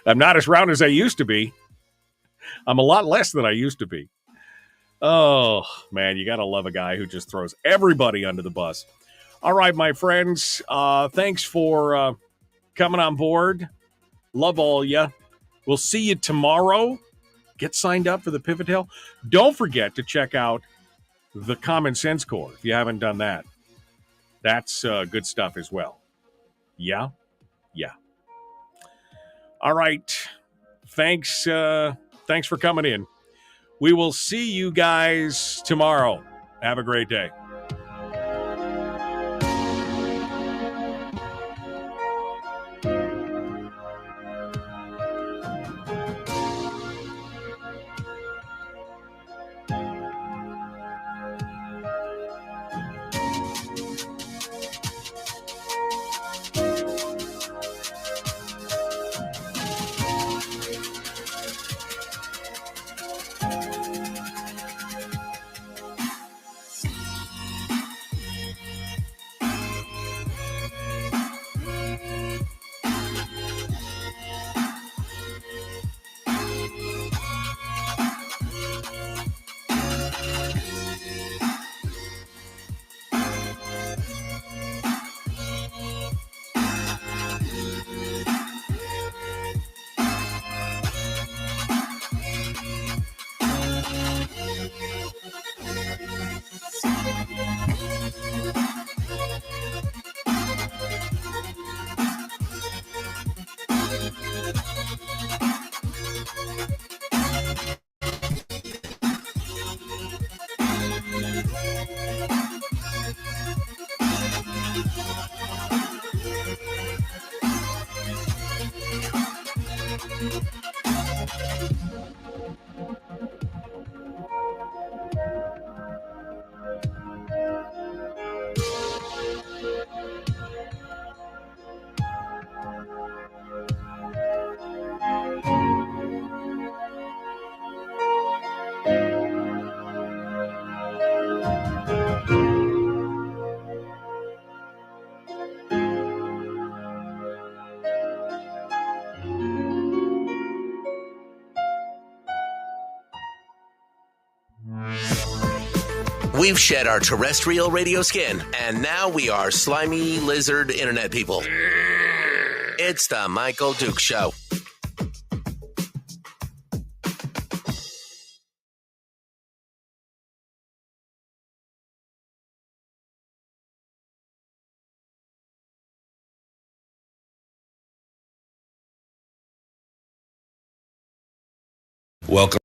I'm not as round as I used to be. I'm a lot less than I used to be. Oh, man, you got to love a guy who just throws everybody under the bus. All right, my friends, thanks for coming on board. Love all ya. We'll see you tomorrow. Get signed up for the Pivot Tail. Don't forget to check out the Common Sense Core if you haven't done that. That's good stuff as well. Yeah? Yeah. All right. Thanks for coming in. We will see you guys tomorrow. Have a great day. We've shed our terrestrial radio skin, and now we are slimy lizard internet people. It's the Michael Duke Show. Welcome.